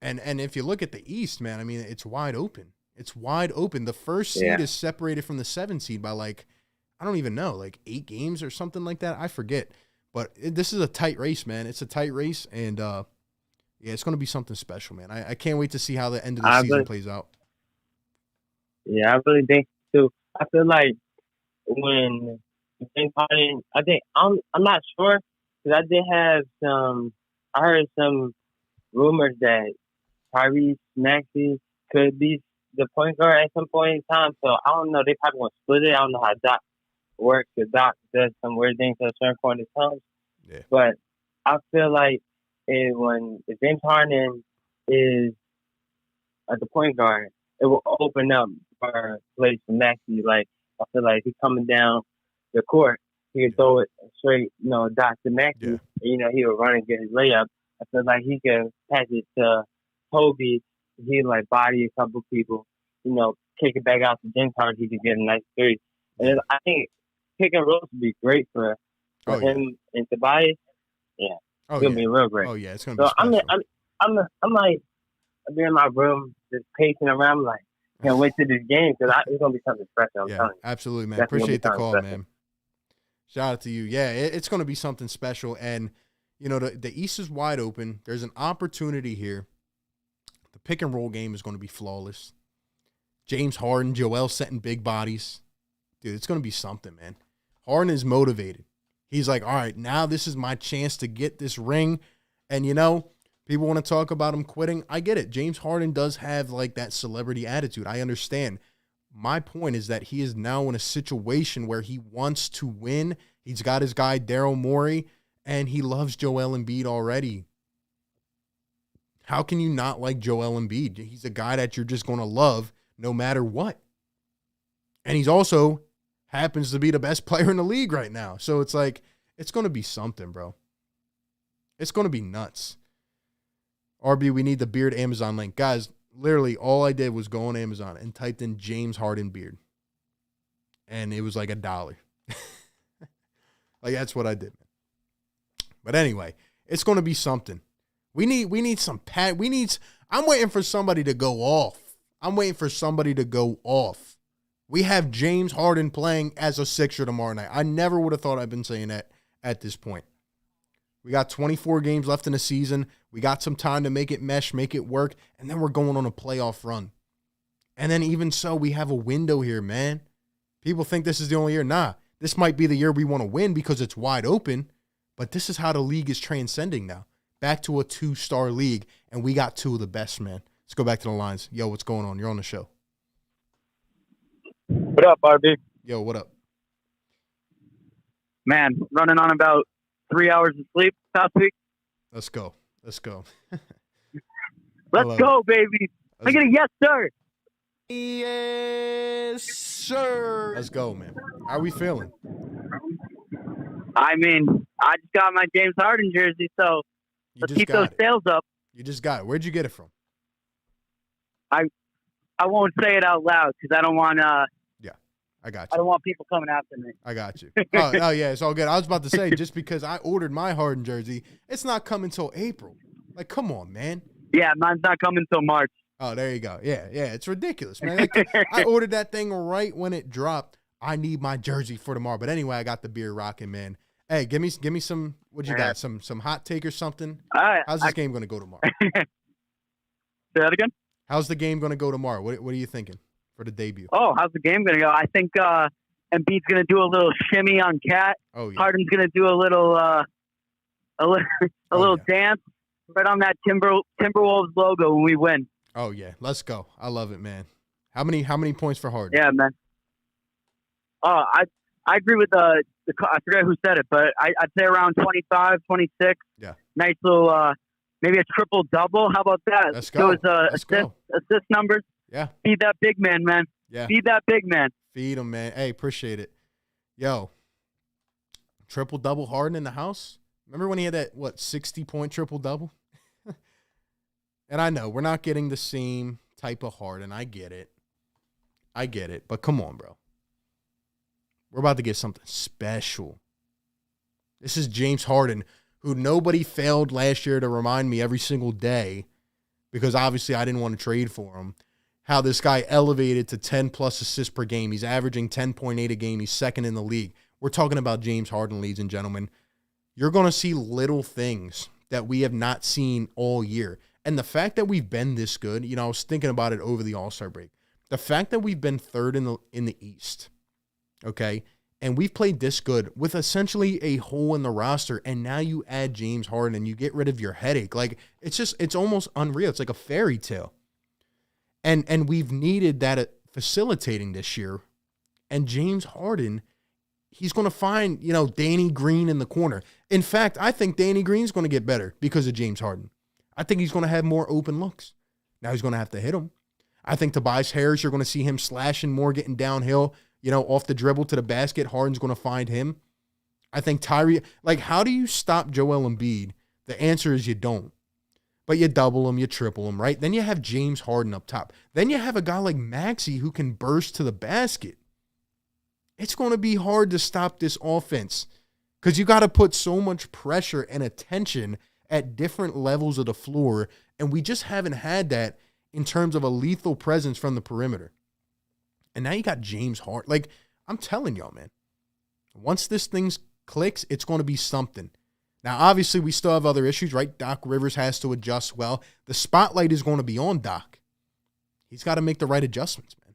And if you look at the East, man, I mean, it's wide open. It's wide open. The first seed is separated from the 7 seed by I don't even know, 8 games or something like that. I forget. But this is a tight race, man. It's a tight race, and it's going to be something special, man. I can't wait to see how the end of the season plays out. Yeah, I really think too. I feel like when James Harden, I'm not sure because I did have I heard some rumors that Tyrese Maxey could be the point guard at some point in time. So I don't know. They probably want to split it. I don't know how Doc works. The Doc does some weird things at a certain point in time. Yeah. But I feel like if James Harden is at the point guard, it will open up for plays for Maxey. I feel like if he's coming down the court, he can throw it straight, Doc to Maxey. Yeah. He will run and get his layup. I feel like he can pass it to Kobe. He body a couple people, kick it back out to James Harden. He can get a nice 3. And I think pick and roll would be great for him and Tobias. Yeah, it's gonna be real great. Oh yeah, it's gonna be special. I'm in my room just pacing around. Can't wait to this game because it's gonna be something special. I'm telling you. Absolutely, man. Appreciate the call, man. Shout out to you. Yeah, it's gonna be something special, and the East is wide open. There's an opportunity here. The pick and roll game is going to be flawless. James Harden, Joel setting big bodies. Dude, it's going to be something, man. Harden is motivated. He's like, all right, now this is my chance to get this ring. And, people want to talk about him quitting. I get it. James Harden does have, that celebrity attitude. I understand. My point is that he is now in a situation where he wants to win. He's got his guy, Daryl Morey, and he loves Joel Embiid already. How can you not like Joel Embiid? He's a guy that you're just going to love no matter what. And he's also happens to be the best player in the league right now. So it's like, it's going to be something, bro. It's going to be nuts. RB, we need the beard Amazon link. Guys, literally all I did was go on Amazon and typed in James Harden beard. And it was like $1. Like, that's what I did. But anyway, it's going to be something. We need some I'm waiting for somebody to go off. We have James Harden playing as a Sixer tomorrow night. I never would have thought I'd been saying that at this point. We got 24 games left in the season. We got some time to make it mesh, make it work, and then we're going on a playoff run. And then even so, we have a window here, man. People think this is the only year. Nah, this might be the year we want to win because it's wide open, but this is how the league is transcending now. Back to a 2-star league, and we got 2 of the best, man. Let's go back to the lines. Yo, what's going on? You're on the show. What up, RB? Yo, what up? Man, running on about 3 hours of sleep past week. Let's go. Let's go, baby. I get a yes, sir. Yes, sir. Let's go, man. How are we feeling? I mean, I just got my James Harden jersey, so let's keep those sales up. You just got it. Where'd you get it from? I won't say it out loud because I don't want I got you. I don't want people coming after me. I got you. Oh, yeah, it's all good. I was about to say, just because I ordered my Harden jersey, it's not coming till April. Like, come on, man. Yeah, mine's not coming till March. Oh, there you go. Yeah, it's ridiculous, man. Like, I ordered that thing right when it dropped. I need my jersey for tomorrow. But anyway, I got the beer rocking, man. Hey, give me some. What you got? Some hot take or something? How's this game going to go tomorrow? Say that again. How's the game going to go tomorrow? What are you thinking for the debut? Oh, how's the game going to go? I think Embiid's going to do a little shimmy on Cat. Oh, yeah. Harden's going to do a little dance right on that Timberwolves logo when we win. Oh yeah, let's go. I love it, man. How many points for Harden? Yeah, man. Oh, I agree with the I forget who said it, but I'd say around 25, 26. Yeah. Nice little maybe a triple double. How about that? Let's go. Assist numbers. Yeah. Feed that big man, man. Yeah. Feed that big man. Feed him, man. Hey, appreciate it. Yo, triple double Harden in the house. Remember when he had that 60-point triple double? And I know we're not getting the same type of Harden. I get it. But come on, bro. We're about to get something special. This is James Harden, who nobody failed last year to remind me every single day, because obviously I didn't want to trade for him, how this guy elevated to 10-plus assists per game. He's averaging 10.8 a game. He's second in the league. We're talking about James Harden, ladies and gentlemen. You're going to see little things that we have not seen all year. And the fact that we've been this good, I was thinking about it over the All-Star break. The fact that we've been third in the East, okay, and we've played this good with essentially a hole in the roster, and now you add James Harden and you get rid of your headache. Like, it's almost unreal. It's like a fairy tale. And we've needed that facilitating this year. And James Harden, he's going to find, Danny Green in the corner. In fact, I think Danny Green's going to get better because of James Harden. I think he's going to have more open looks. Now he's going to have to hit them. I think Tobias Harris, you're going to see him slashing more, getting downhill, off the dribble to the basket. Harden's going to find him. I think Tyree, how do you stop Joel Embiid? The answer is you don't. But you double him, you triple him, right? Then you have James Harden up top. Then you have a guy like Maxey who can burst to the basket. It's going to be hard to stop this offense because you got to put so much pressure and attention at different levels of the floor, and we just haven't had that in terms of a lethal presence from the perimeter. And now you got James Harden. I'm telling y'all, man, once this thing clicks, it's going to be something. Now, obviously, we still have other issues, right? Doc Rivers has to adjust well. The spotlight is going to be on Doc. He's got to make the right adjustments, man.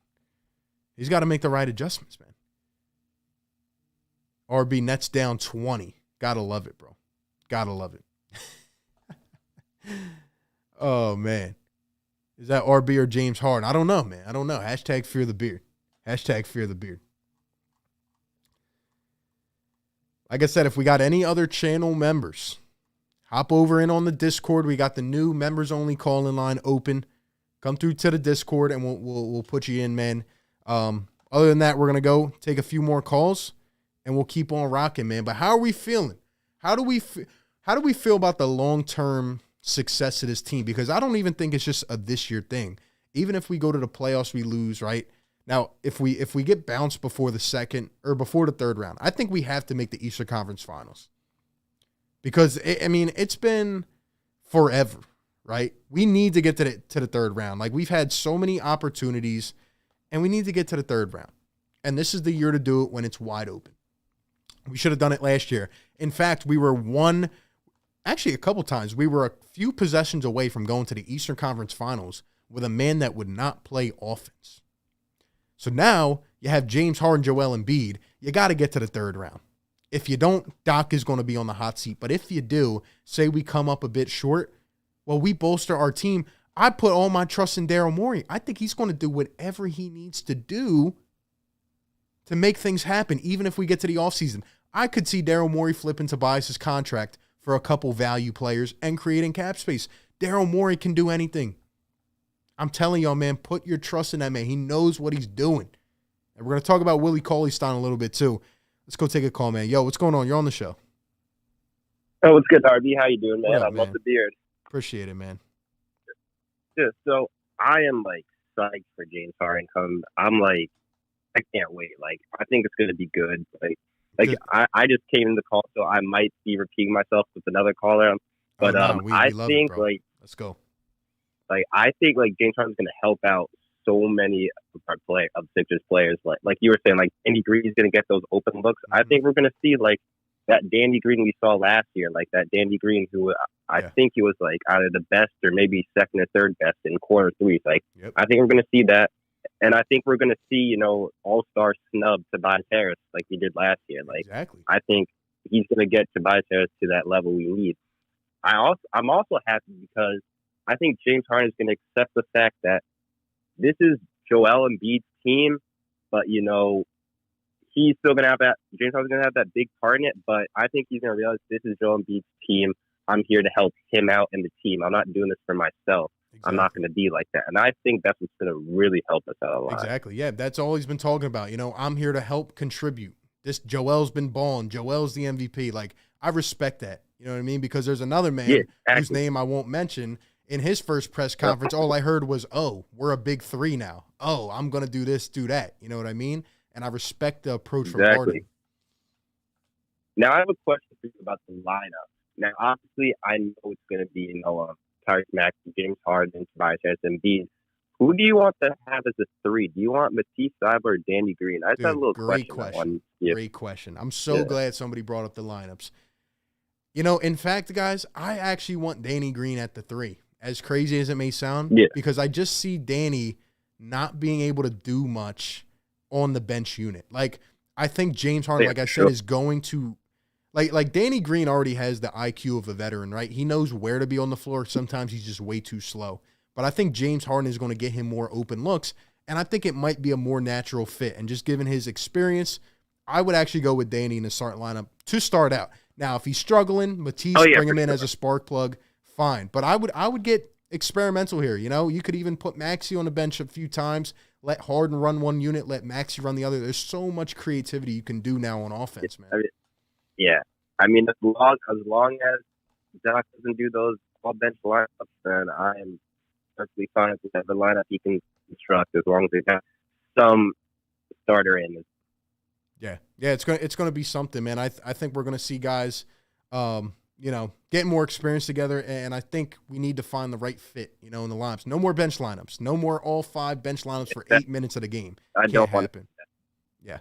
RB Nets down 20. Gotta love it, bro. Gotta love it. Oh, man. Is that RB or James Harden? I don't know, man. I don't know. Hashtag fear the beard. Like I said, if we got any other channel members, hop over in on the Discord. We got the new members-only call-in line open. Come through to the Discord, and we'll put you in, man. Other than that, we're going to go take a few more calls, and we'll keep on rocking, man. But how are we feeling? How do we feel about the long-term success of this team? Because I don't even think it's just a this-year thing. Even if we go to the playoffs, we lose, right? Now, if we get bounced before the second or before the third round, I think we have to make the Eastern Conference Finals. Because, it's been forever, right? We need to get to the third round. Like, we've had so many opportunities, and we need to get to the third round. And this is the year to do it when it's wide open. We should have done it last year. In fact, we were a couple times, we were a few possessions away from going to the Eastern Conference Finals with a man that would not play offense. So now you have James Harden, Joel Embiid. You got to get to the third round. If you don't, Doc is going to be on the hot seat. But if you do, say we come up a bit short, well, we bolster our team. I put all my trust in Daryl Morey. I think he's going to do whatever he needs to do to make things happen, even if we get to the offseason. I could see Daryl Morey flipping Tobias' contract for a couple value players and creating cap space. Daryl Morey can do anything. I'm telling y'all, man, put your trust in that man. He knows what he's doing. And we're going to talk about Willie Cauley-Stein a little bit, too. Let's go take a call, man. Yo, what's going on? You're on the show. Oh, what's good, RB? How you doing, man? Up, I love the beard. Appreciate it, man. Yeah, so I am, psyched for James Harden come. I'm, I can't wait. I think it's going to be good. I just came in the call, so I might be repeating myself with another caller. But we I think, it, let's go. I think James Harden's going to help out so many of the Sixers players. Like you were saying, Danny Green is going to get those open looks. Mm-hmm. I think we're going to see that Danny Green we saw last year, that Danny Green who I think he was either the best or maybe second or third best in corner threes. I think we're going to see that, and I think we're going to see all-star snub Tobias Harris like he did last year. Exactly. I think he's going to get Tobias Harris to that level we need. I'm also happy because I think James Harden is going to accept the fact that this is Joel Embiid's team, but, he's still going to have that. James Harden's going to have that big part in it, but I think he's going to realize this is Joel Embiid's team. I'm here to help him out and the team. I'm not doing this for myself. Exactly. I'm not going to be like that. And I think that's what's going to really help us out a lot. Exactly. Yeah, that's all he's been talking about. I'm here to help contribute. This Joel's been balling. Joel's the MVP. I respect that. You know what I mean? Because there's another man whose name I won't mention. In his first press conference, all I heard was, oh, we're a big three now. Oh, I'm going to do this, do that. You know what I mean? And I respect the approach from Harden. Now, I have a question for you about the lineup. Now, obviously, I know it's going to be, Tyrese Maxey, James Harden, Tobias Harris, and Embiid. Who do you want to have as a three? Do you want Matisse Thybulle or Danny Green? I just had a little question. Great question. I'm so glad somebody brought up the lineups. In fact, guys, I actually want Danny Green at the three. As crazy as it may sound, because I just see Danny not being able to do much on the bench unit. I think James Harden, like I said, is going to like Danny Green already has the IQ of a veteran, right? He knows where to be on the floor. Sometimes he's just way too slow. But I think James Harden is going to get him more open looks, and I think it might be a more natural fit. And just given his experience, I would actually go with Danny in the start lineup to start out. Now, if he's struggling, Matisse, bring him in as a spark plug. Fine. But I would get experimental here. You could even put Maxey on the bench a few times, let Harden run one unit, let Maxey run the other. There's so much creativity you can do now on offense, man. As long as Doc doesn't do those all bench lineups, then I am perfectly fine with whatever lineup he can construct as long as they have some starter in. Yeah, it's gonna be something, man. I think we're gonna see guys getting more experience together, and I think we need to find the right fit, in the lineups. No more bench lineups. No more all 5 bench lineups for 8 minutes of the game. I don't want to. Yeah,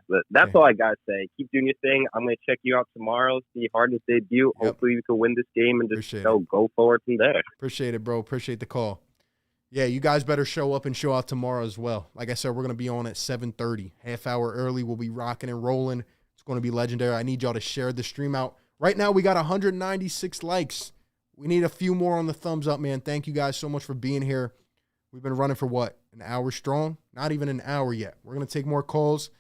but that's all I got to say. Keep doing your thing. I'm going to check you out tomorrow, see Harden's debut. Yep. Hopefully we can win this game and just go forward from there. Appreciate it, bro. Appreciate the call. Yeah, you guys better show up and show out tomorrow as well. Like I said, we're going to be on at 7:30. Half hour early. We'll be rocking and rolling. It's going to be legendary. I need y'all to share the stream out. Right now, we got 196 likes. We need a few more on the thumbs up, man. Thank you guys so much for being here. We've been running for what? An hour strong? Not even an hour yet. We're going to take more calls.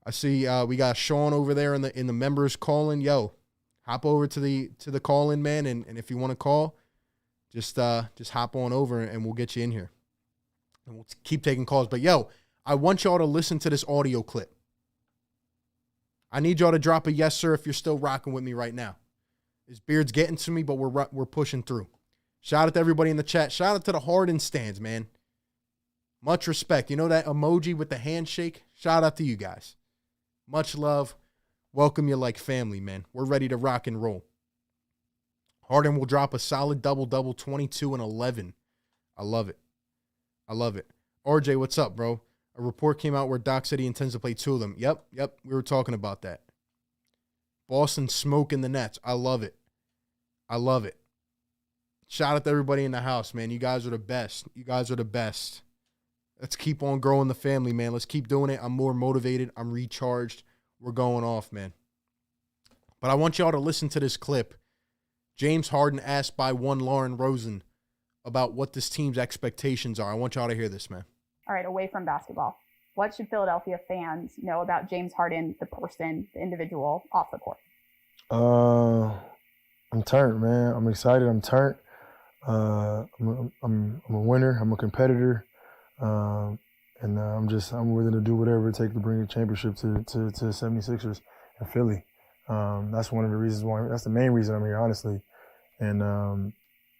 I see we got Sean over there in the members calling. Yo, hop over to the call-in, man, and if you want to call, just hop on over and we'll get you in here. And we'll keep taking calls. But, yo, I want y'all to listen to this audio clip. I need y'all to drop a yes, sir, if you're still rocking with me right now. His beard's getting to me, but we're pushing through. Shout out to everybody in the chat. Shout out to the Harden stands, man. Much respect. You know that emoji with the handshake? Shout out to you guys. Much love. Welcome you like family, man. We're ready to rock and roll. Harden will drop a solid double-double, 22 and 11. I love it. I love it. RJ, what's up, bro? A report came out where Doc said he intends to play 2 of them. Yep. We were talking about that. Boston smoking the Nets. I love it. I love it. Shout out to everybody in the house, man. You guys are the best. You guys are the best. Let's keep on growing the family, man. Let's keep doing it. I'm more motivated. I'm recharged. We're going off, man. But I want y'all to listen to this clip. James Harden asked by one Lauren Rosen about what this team's expectations are. I want y'all to hear this, man. All right, away from basketball, what should Philadelphia fans know about James Harden, the person, the individual, off the court? I'm turned, man. I'm excited. I'm turned. I'm a winner. I'm a competitor. I'm willing to do whatever it takes to bring a championship to 76ers and Philly. That's one of the reasons why. That's the main reason I'm here, honestly. And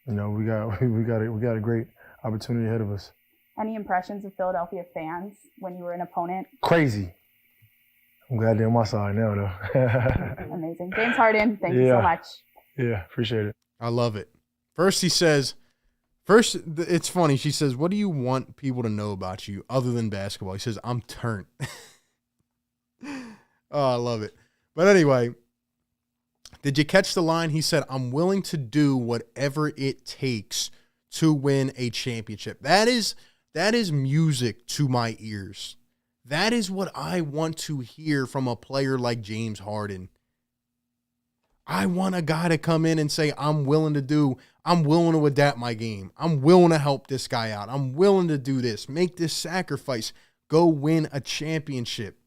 we got a great opportunity ahead of us. Any impressions of Philadelphia fans when you were an opponent? Crazy. I'm glad they're on my side now, though. Amazing. James Harden, thank you so much. Yeah, appreciate it. I love it. It's funny. She says, what do you want people to know about you other than basketball? He says, I'm turned. Oh, I love it. But anyway, did you catch the line? He said, I'm willing to do whatever it takes to win a championship. That is music to my ears. That is what I want to hear from a player like James Harden. I want a guy to come in and say, I'm willing to adapt my game. I'm willing to help this guy out. I'm willing to do this, make this sacrifice, go win a championship.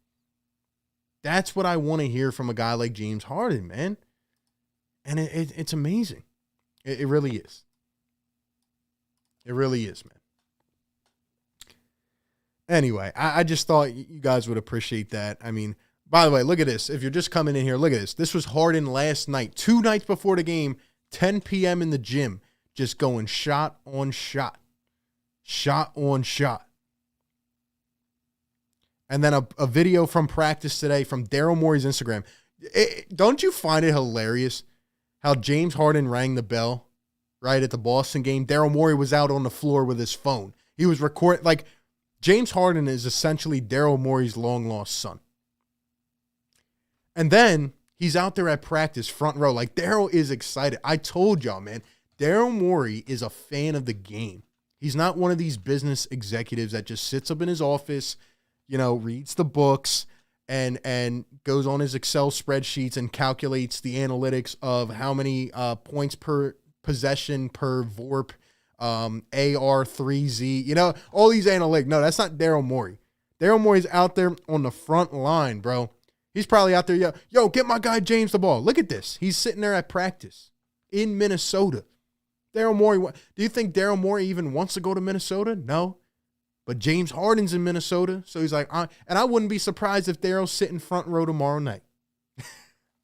That's what I want to hear from a guy like James Harden, man. And it's amazing. It really is. It really is, man. Anyway, I just thought you guys would appreciate that. I mean, by the way, look at this. If you're just coming in here, look at this. This was Harden last night, 2 nights before the game, 10 p.m. in the gym, just going shot on shot. Shot on shot. And then a video from practice today from Daryl Morey's Instagram. Don't you find it hilarious how James Harden rang the bell right at the Boston game? Daryl Morey was out on the floor with his phone. He was recording. Like, James Harden is essentially Daryl Morey's long-lost son. And then he's out there at practice, front row. Like, Daryl is excited. I told y'all, man, Daryl Morey is a fan of the game. He's not one of these business executives that just sits up in his office, reads the books and goes on his Excel spreadsheets and calculates the analytics of how many points per possession per VORP, AR3Z, all these analytics. No, that's not Daryl Morey. Daryl Morey's out there on the front line, bro. He's probably out there, yo, get my guy James the ball. Look at this. He's sitting there at practice in Minnesota. Daryl Morey, do you think Daryl Morey even wants to go to Minnesota? No. But James Harden's in Minnesota, so he's like, and I wouldn't be surprised if Daryl's sitting front row tomorrow night.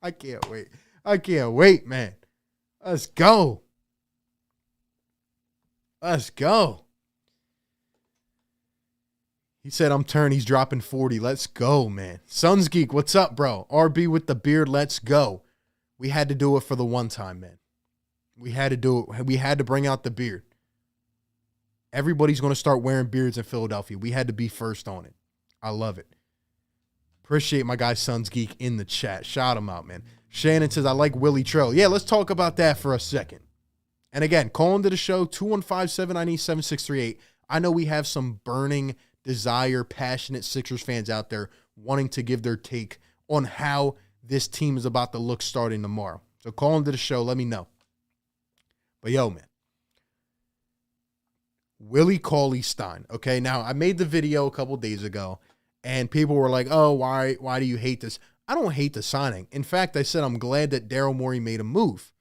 I can't wait. I can't wait, man. Let's go. Let's go. He said, I'm turned. He's dropping 40. Let's go, man. Suns Geek, what's up, bro? RB with the beard, let's go. We had to do it for the one time, man. We had to do it. We had to bring out the beard. Everybody's going to start wearing beards in Philadelphia. We had to be first on it. I love it. Appreciate my guy Suns Geek in the chat. Shout him out, man. Shannon says, I like Willie Trill. Yeah, let's talk about that for a second. And again, call into the show, 215-790-7638. I know we have some burning desire, passionate Sixers fans out there wanting to give their take on how this team is about to look starting tomorrow. So call into the show. Let me know. But yo, man. Willie Cauley-Stein. Okay, now I made the video a couple days ago, and people were like, oh, why do you hate this? I don't hate the signing. In fact, I said I'm glad that Daryl Morey made a move.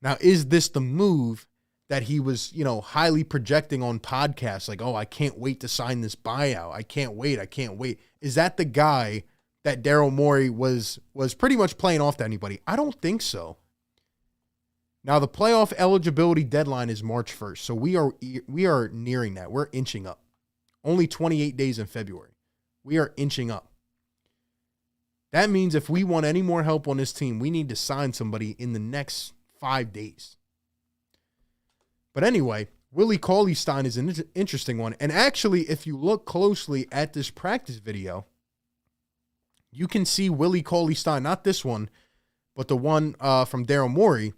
Now, is this the move that he was, highly projecting on podcasts? Like, oh, I can't wait to sign this buyout. I can't wait. Is that the guy that Daryl Morey was pretty much playing off to anybody? I don't think so. Now, the playoff eligibility deadline is March 1st, so we are nearing that. We're inching up. Only 28 days in February. We are inching up. That means if we want any more help on this team, we need to sign somebody in the next 5 days. But anyway, Willie Cauley-Stein is an interesting one. And actually, if you look closely at this practice video, you can see Willie Cauley-Stein, not this one, but the one from Daryl Morey.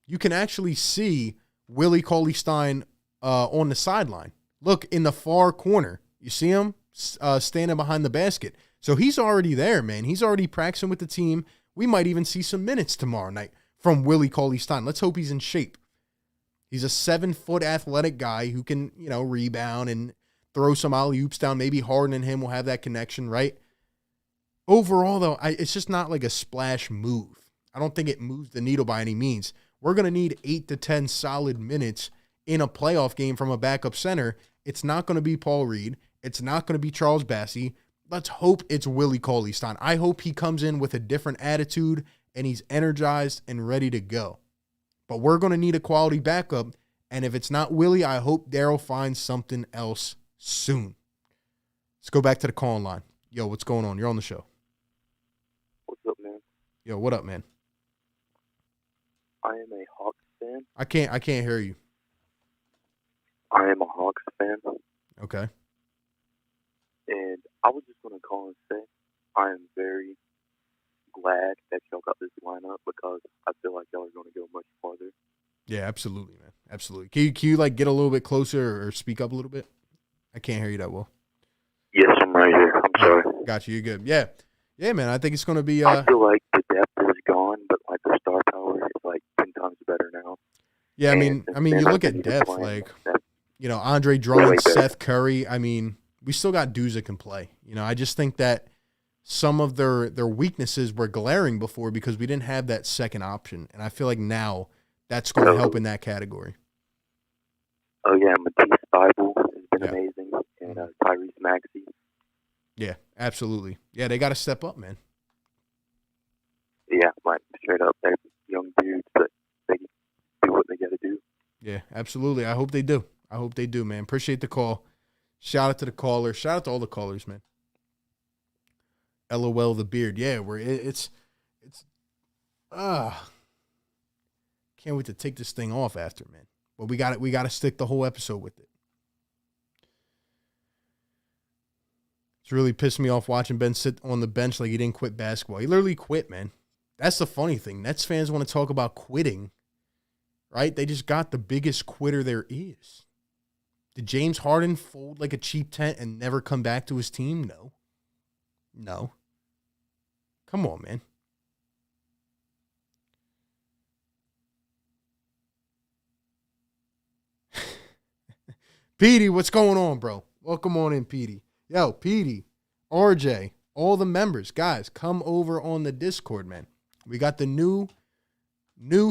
You can actually see Willie Cauley-Stein on the sideline. Look in the far corner. You see him standing behind the basket. So he's already there, man. He's already practicing with the team. We might even see some minutes tomorrow night from Willie Cauley-Stein. Let's hope he's in shape. He's a 7-foot athletic guy who can, rebound and throw some alley-oops down. Maybe Harden and him will have that connection, right? Overall, though, it's just not like a splash move. I don't think it moves the needle by any means. We're going to need 8 to 10 solid minutes in a playoff game from a backup center. It's not going to be Paul Reed. It's not going to be Charles Bassey. Let's hope it's Willie Cauley-Stein. I hope he comes in with a different attitude and he's energized and ready to go. But we're going to need a quality backup. And if it's not Willie, I hope Daryl finds something else soon. Let's go back to the call line. Yo, what's going on? You're on the show. What's up, man? Yo, what up, man? I am a Hawks fan. I can't hear you. I am a Hawks fan. Okay. And I was just going to call and say I am very glad that y'all got this lineup because I feel like y'all are going to go much farther. Yeah, absolutely, man. Absolutely. Can you get a little bit closer or speak up a little bit? I can't hear you that well. Yes, I'm right here. I'm sorry. Got you. You're good. Yeah. Yeah, man. I think it's going to be. I feel like the depth is gone, but like the star power is like 10 times better now. Yeah, I mean, you look at depth, like, Andre Drummond, Seth Curry. I mean, we still got dudes that can play. I just think that some of their weaknesses were glaring before because we didn't have that second option. And I feel like now that's going to help in that category. Oh, yeah. Matisse Thybulle has been amazing. And Tyrese Maxey. Yeah, absolutely. Yeah, they got to step up, man. Yeah, like straight up. They're young dudes, but they do what they got to do. Yeah, absolutely. I hope they do. Man. Appreciate the call. Shout out to the caller. Shout out to all the callers, man. LOL the beard. Yeah, can't wait to take this thing off after, man. But we got to stick the whole episode with it. It's really pissed me off watching Ben sit on the bench like he didn't quit basketball. He literally quit, man. That's the funny thing. Nets fans want to talk about quitting, right? They just got the biggest quitter there is. Did James Harden fold like a cheap tent and never come back to his team? No. Come on, man. Petey, what's going on, bro? Welcome on in, Petey. Yo, Petey, RJ, all the members, guys, come over on the Discord, man. We got the new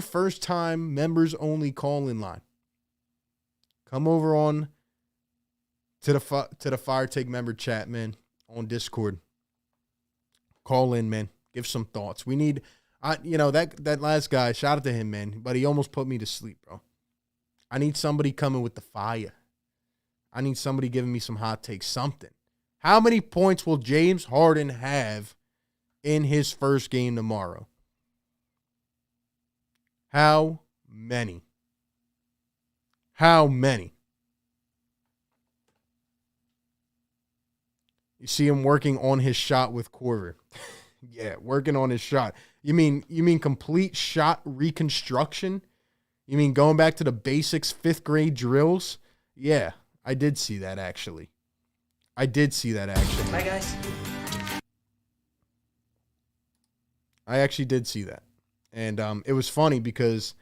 first-time members-only call-in line. Come over on to the Fire Take member chat, man, on Discord. Call in, man. Give some thoughts. We need, that last guy, shout out to him, man, but he almost put me to sleep, bro. I need somebody coming with the fire. I need somebody giving me some hot takes, something. How many points will James Harden have in his first game tomorrow? How many? You see him working on his shot with Korver. Yeah, working on his shot. You mean complete shot reconstruction? You mean going back to the basics, 5th grade drills? Yeah, I did see that actually. Hi, guys. I actually did see that. And it was funny because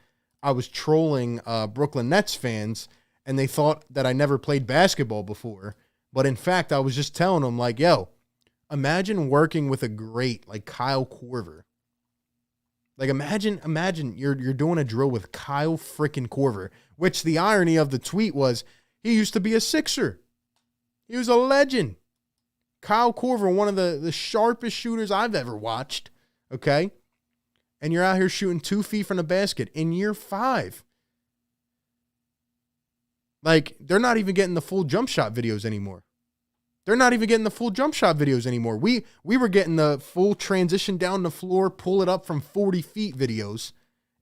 I was trolling Brooklyn Nets fans, and they thought that I never played basketball before. But in fact, I was just telling them, like, yo, Imagine working with a great like Kyle Korver. Like imagine you're doing a drill with Kyle frickin' Korver, which the irony of the tweet was he used to be a Sixer. He was a legend. Kyle Korver, one of the sharpest shooters I've ever watched. Okay? And you're out here shooting 2 feet from the basket in year 5. Like, they're not even getting the full jump shot videos anymore. We were getting the full transition down the floor, pull it up from 40 feet videos,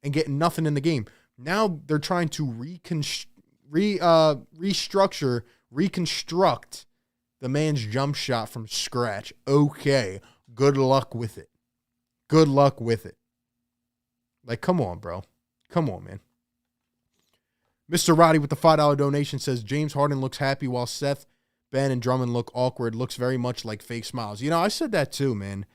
and getting nothing in the game. Now they're trying to reconstruct the man's jump shot from scratch. Okay, good luck with it. Like, come on, bro. Come on, man. Mr. Roddy with the $5 donation says, James Harden looks happy while Seth, Ben, and Drummond look awkward. Looks very much like fake smiles. You know, I said that too, man.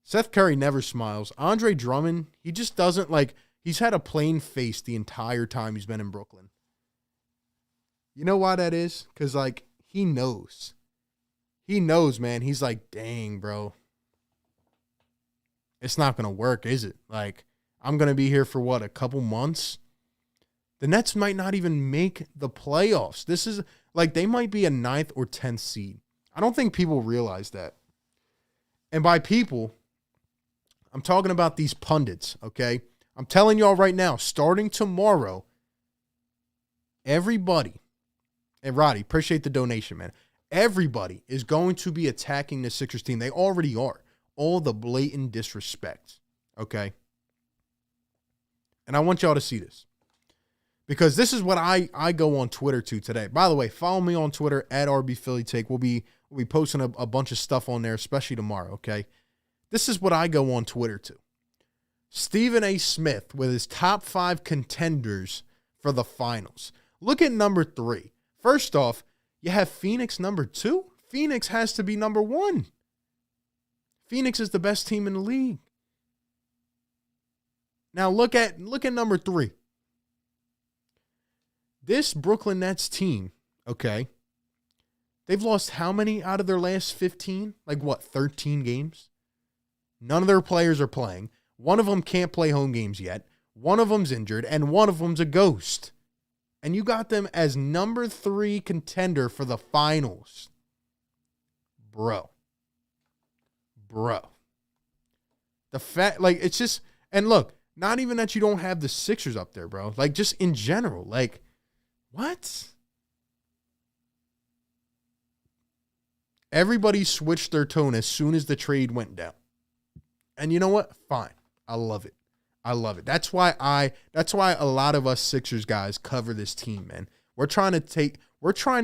Seth Curry never smiles. Andre Drummond, he just doesn't like, he's had a plain face the entire time he's been in Brooklyn. You know why that is? Because, like, he knows. He knows, man. He's like, dang, bro. It's not going to work, is it? Like, I'm going to be here for what, a couple months? The Nets might not even make the playoffs. This is, like, they might be a 9th or 10th seed. I don't think people realize that. And by people, I'm talking about these pundits, okay? I'm telling y'all right now, starting tomorrow, everybody, and Roddy, appreciate the donation, man. Everybody is going to be attacking the Sixers team. They already are. All the blatant disrespect, okay? And I want y'all to see this. Because this is what I go on Twitter to today. By the way, follow me on Twitter at RBPhillyTake. We'll be posting a bunch of stuff on there, especially tomorrow, okay? This is what I go on Twitter to. Stephen A. Smith with his top 5 contenders for the finals. Look at number 3. First off, you have Phoenix number 2. Phoenix has to be number 1. Phoenix is the best team in the league. Now look at number 3. This Brooklyn Nets team, okay, they've lost how many out of their last 15? Like what, 13 games? None of their players are playing. One of them can't play home games yet. One of them's injured, and one of them's a ghost. And you got them as number 3 contender for the finals. Bro. The fact, like, it's just, and look, not even that you don't have the Sixers up there, bro. Like, just in general, like, what? Everybody switched their tone as soon as the trade went down. And you know what? Fine. I love it. That's why a lot of us Sixers guys cover this team, man. We're trying to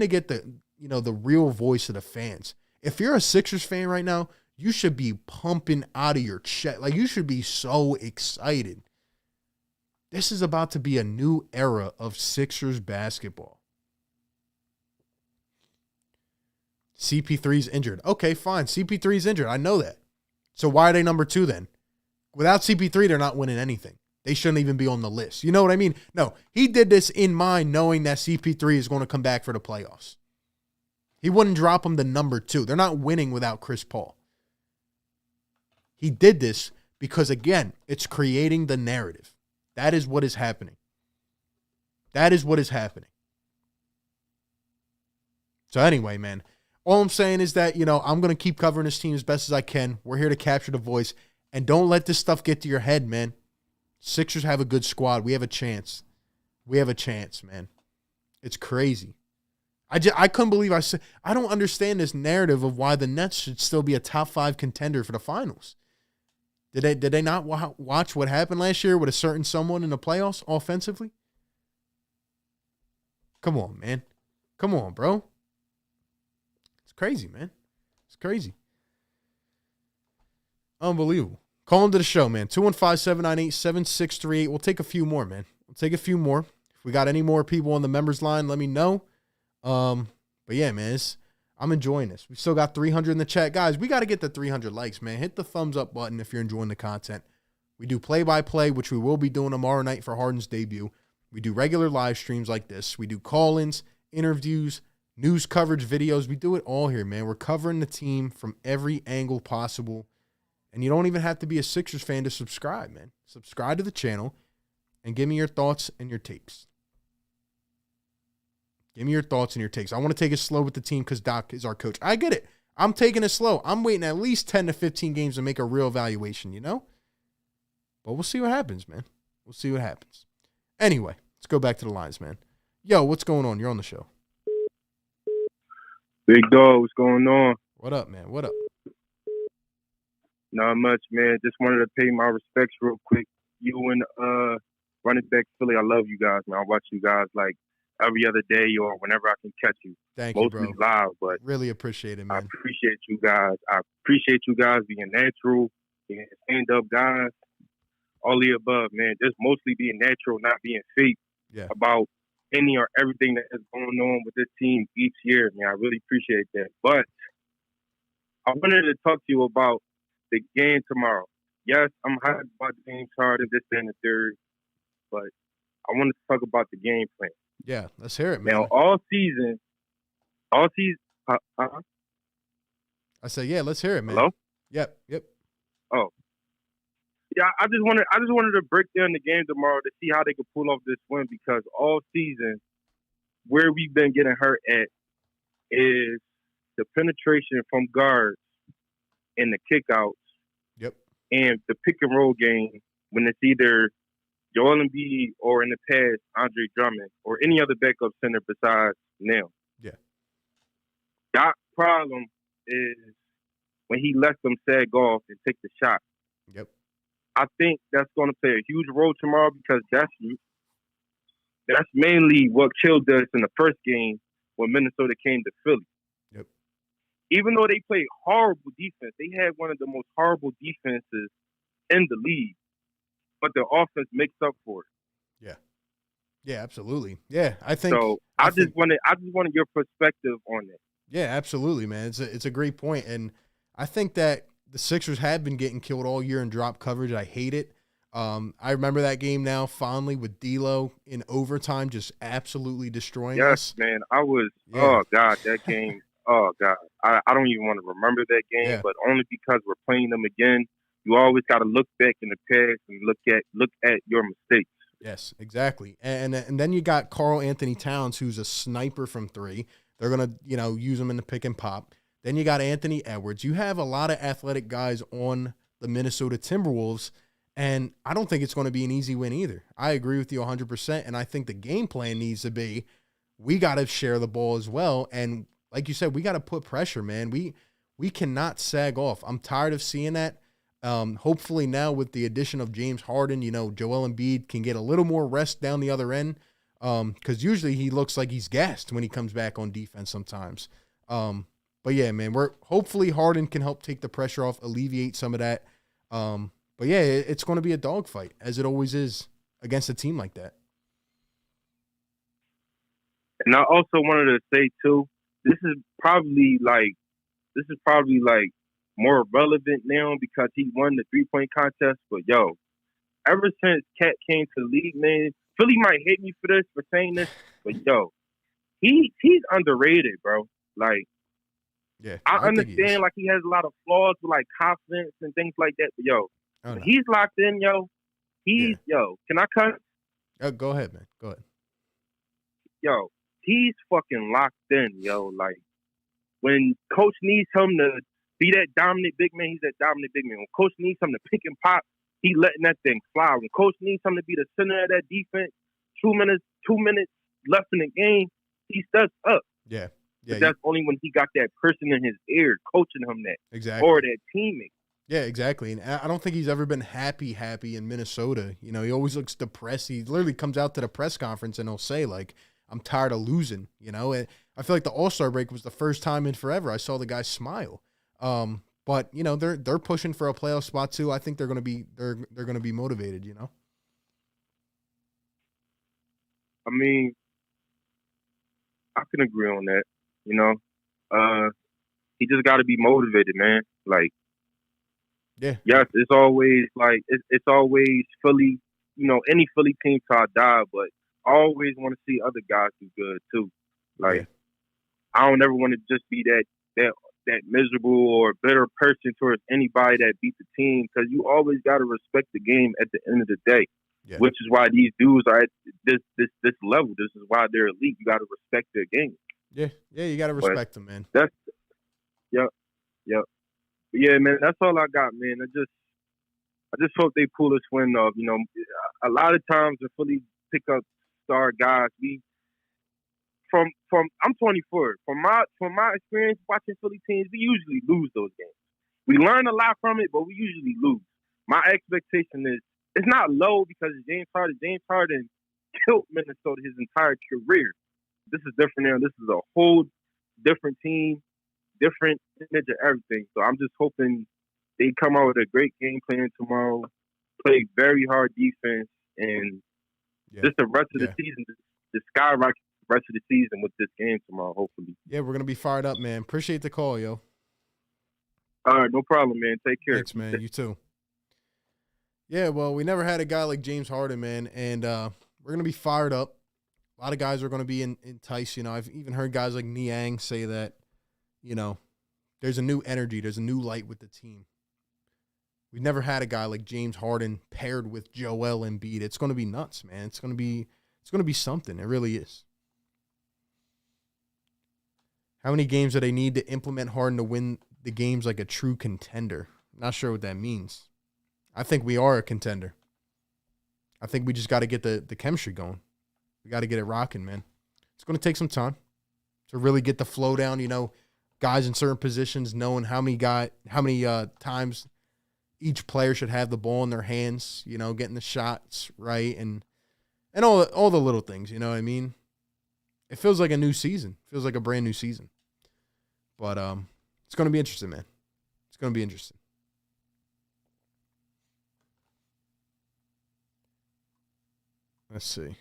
get the real voice of the fans. If you're a Sixers fan right now, you should be pumping out of your chest. Like, you should be so excited. This is about to be a new era of Sixers basketball. CP3's injured. Okay, fine. CP3's injured. I know that. So why are they number 2 then? Without CP3, they're not winning anything. They shouldn't even be on the list. You know what I mean? No, he did this in mind knowing that CP3 is going to come back for the playoffs. He wouldn't drop him to number 2. They're not winning without Chris Paul. He did this because, again, it's creating the narrative. That is what is happening. So anyway, man, all I'm saying is that, I'm going to keep covering this team as best as I can. We're here to capture the voice. And don't let this stuff get to your head, man. Sixers have a good squad. We have a chance. Man. It's crazy. I couldn't believe I said, I don't understand this narrative of why the Nets should still be a top 5 contender for the finals. Did they not watch what happened last year with a certain someone in the playoffs offensively? Come on, man. Come on, bro. It's crazy, man. It's crazy. Unbelievable. Call into the show, man. 215-798-7638. We'll take a few more, man. If we got any more people on the members line, let me know. But yeah, man, I'm enjoying this. We still got 300 in the chat. Guys, we got to get the 300 likes, man. Hit the thumbs up button if you're enjoying the content. We do play-by-play, which we will be doing tomorrow night for Harden's debut. We do regular live streams like this. We do call-ins, interviews, news coverage videos. We do it all here, man. We're covering the team from every angle possible. And you don't even have to be a Sixers fan to subscribe, man. Subscribe to the channel and give me your thoughts and your takes. Give me your thoughts and your takes. I want to take it slow with the team because Doc is our coach. I get it. I'm taking it slow. I'm waiting at least 10 to 15 games to make a real evaluation, you know? But we'll see what happens, man. We'll see what happens. Anyway, let's go back to the lines, man. Yo, what's going on? You're on the show. Big dog, what's going on? What up, man? What up? Not much, man. Just wanted to pay my respects real quick. You and running back Philly, I love you guys, man. I watch you guys like every other day or whenever I can catch you. Thank you, bro. Mostly live, but really appreciate it, man. I appreciate you guys. I appreciate you guys being natural, being stand-up guys, all the above, man. Just mostly being natural, not being fake about any or everything that is going on with this team each year. Man, I really appreciate that. But I wanted to talk to you about the game tomorrow. Yes, I'm hyped about James Harden, this and the third, but I wanted to talk about the game plan. Yeah, let's hear it, man. Now, all season. I said, yeah, let's hear it, man. Hello? Yep. Oh. Yeah, I just wanted to break down the game tomorrow to see how they could pull off this win because all season, where we've been getting hurt at is the penetration from guards and the kickouts. Yep. And the pick and roll game when it's either Joel Embiid or in the past Andre Drummond or any other backup center besides Nail. Yeah. That problem is when he lets them sag off and take the shot. Yep. I think that's going to play a huge role tomorrow because that's mainly what killed us in the first game when Minnesota came to Philly. Yep. Even though they played horrible defense, they had one of the most horrible defenses in the league, but the offense makes up for it. Yeah. Yeah, absolutely. Yeah, I think so. I just wanted your perspective on it. Yeah, absolutely, man. It's a great point, and I think that the Sixers have been getting killed all year in drop coverage. I hate it. I remember that game now fondly with D'Lo in overtime, just absolutely destroying us. Yes, man. I was. Yeah. Oh God, that game. Oh God, I don't even want to remember that game, but only because we're playing them again. You always got to look back in the past and look at your mistakes. Yes, exactly. And then you got Karl Anthony Towns, who's a sniper from three. They're gonna use him in the pick and pop. Then you got Anthony Edwards. You have a lot of athletic guys on the Minnesota Timberwolves, and I don't think it's going to be an easy win either. I agree with you 100%, and I think the game plan needs to be we got to share the ball as well, and like you said, we got to put pressure, man. We cannot sag off. I'm tired of seeing that. Hopefully now with the addition of James Harden, Joel Embiid can get a little more rest down the other end because usually he looks like he's gassed when he comes back on defense sometimes. But yeah, man, hopefully Harden can help take the pressure off, alleviate some of that. But yeah, it's going to be a dogfight, as it always is against a team like that. And I also wanted to say too, this is probably more relevant now because he won the 3-point contest. But yo, ever since Cat came to the league, man, Philly might hate me for saying this, but yo, he's underrated, bro. Like. Yeah, I understand, like, he has a lot of flaws with, like, confidence and things like that. But, yo, he's locked in, yo. Yo, can I cut? Go ahead, man. Go ahead. Yo, he's fucking locked in, yo. Like, when Coach needs him to be that dominant big man, he's that dominant big man. When Coach needs him to pick and pop, he letting that thing fly. When Coach needs him to be the center of that defense, 2 minutes left in the game, he steps up. Yeah. But that's only when he got that person in his ear coaching him that. Exactly. Or that teammate. Yeah, exactly. And I don't think he's ever been happy in Minnesota. He always looks depressed. He literally comes out to the press conference and he'll say, like, I'm tired of losing, And I feel like the All-Star break was the first time in forever I saw the guy smile. But, they're pushing for a playoff spot too. I think they're going to be motivated, I mean, I can agree on that. He just got to be motivated, man. Like, yes, it's always like it's always Philly. Any Philly team till I die, but I always want to see other guys do good too. Like, I don't ever want to just be that miserable or bitter person towards anybody that beat the team, because you always got to respect the game at the end of the day. Yeah. Which is why these dudes are at this level. This is why they're elite. You got to respect their game. Yeah, you got to respect them, man. Yep. Yeah, man, that's all I got, man. I just hope they pull this win off. You know, a lot of times when Philly pick up star guys, from I'm 24. From my experience watching Philly teams, we usually lose those games. We learn a lot from it, but we usually lose. My expectation is it's not low because James Harden. James Harden killed Minnesota his entire career. This is different now. This is a whole different team, different image of everything. So I'm just hoping they come out with a great game plan tomorrow, play very hard defense, and just the rest of the season, the skyrocket the rest of the season with this game tomorrow, hopefully. Yeah, we're going to be fired up, man. Appreciate the call, yo. All right, no problem, man. Take care. Thanks, man. You too. Yeah, well, we never had a guy like James Harden, man, and we're going to be fired up. A lot of guys are going to be enticed. You know, I've even heard guys like Niang say that, you know, there's a new energy, there's a new light with the team. We've never had a guy like James Harden paired with Joel Embiid. It's going to be nuts, man. It's going to be something. It really is. How many games do they need to implement Harden to win the games like a true contender? Not sure what that means. I think we are a contender. I think we just got to get the chemistry going. We got to get it rocking, man. It's going to take some time to really get the flow down. You know, guys in certain positions knowing how many times each player should have the ball in their hands. You know, getting the shots right and all the little things. You know what I mean? It feels like a new season. It feels like a brand new season. But it's going to be interesting, man. It's going to be interesting. Let's see.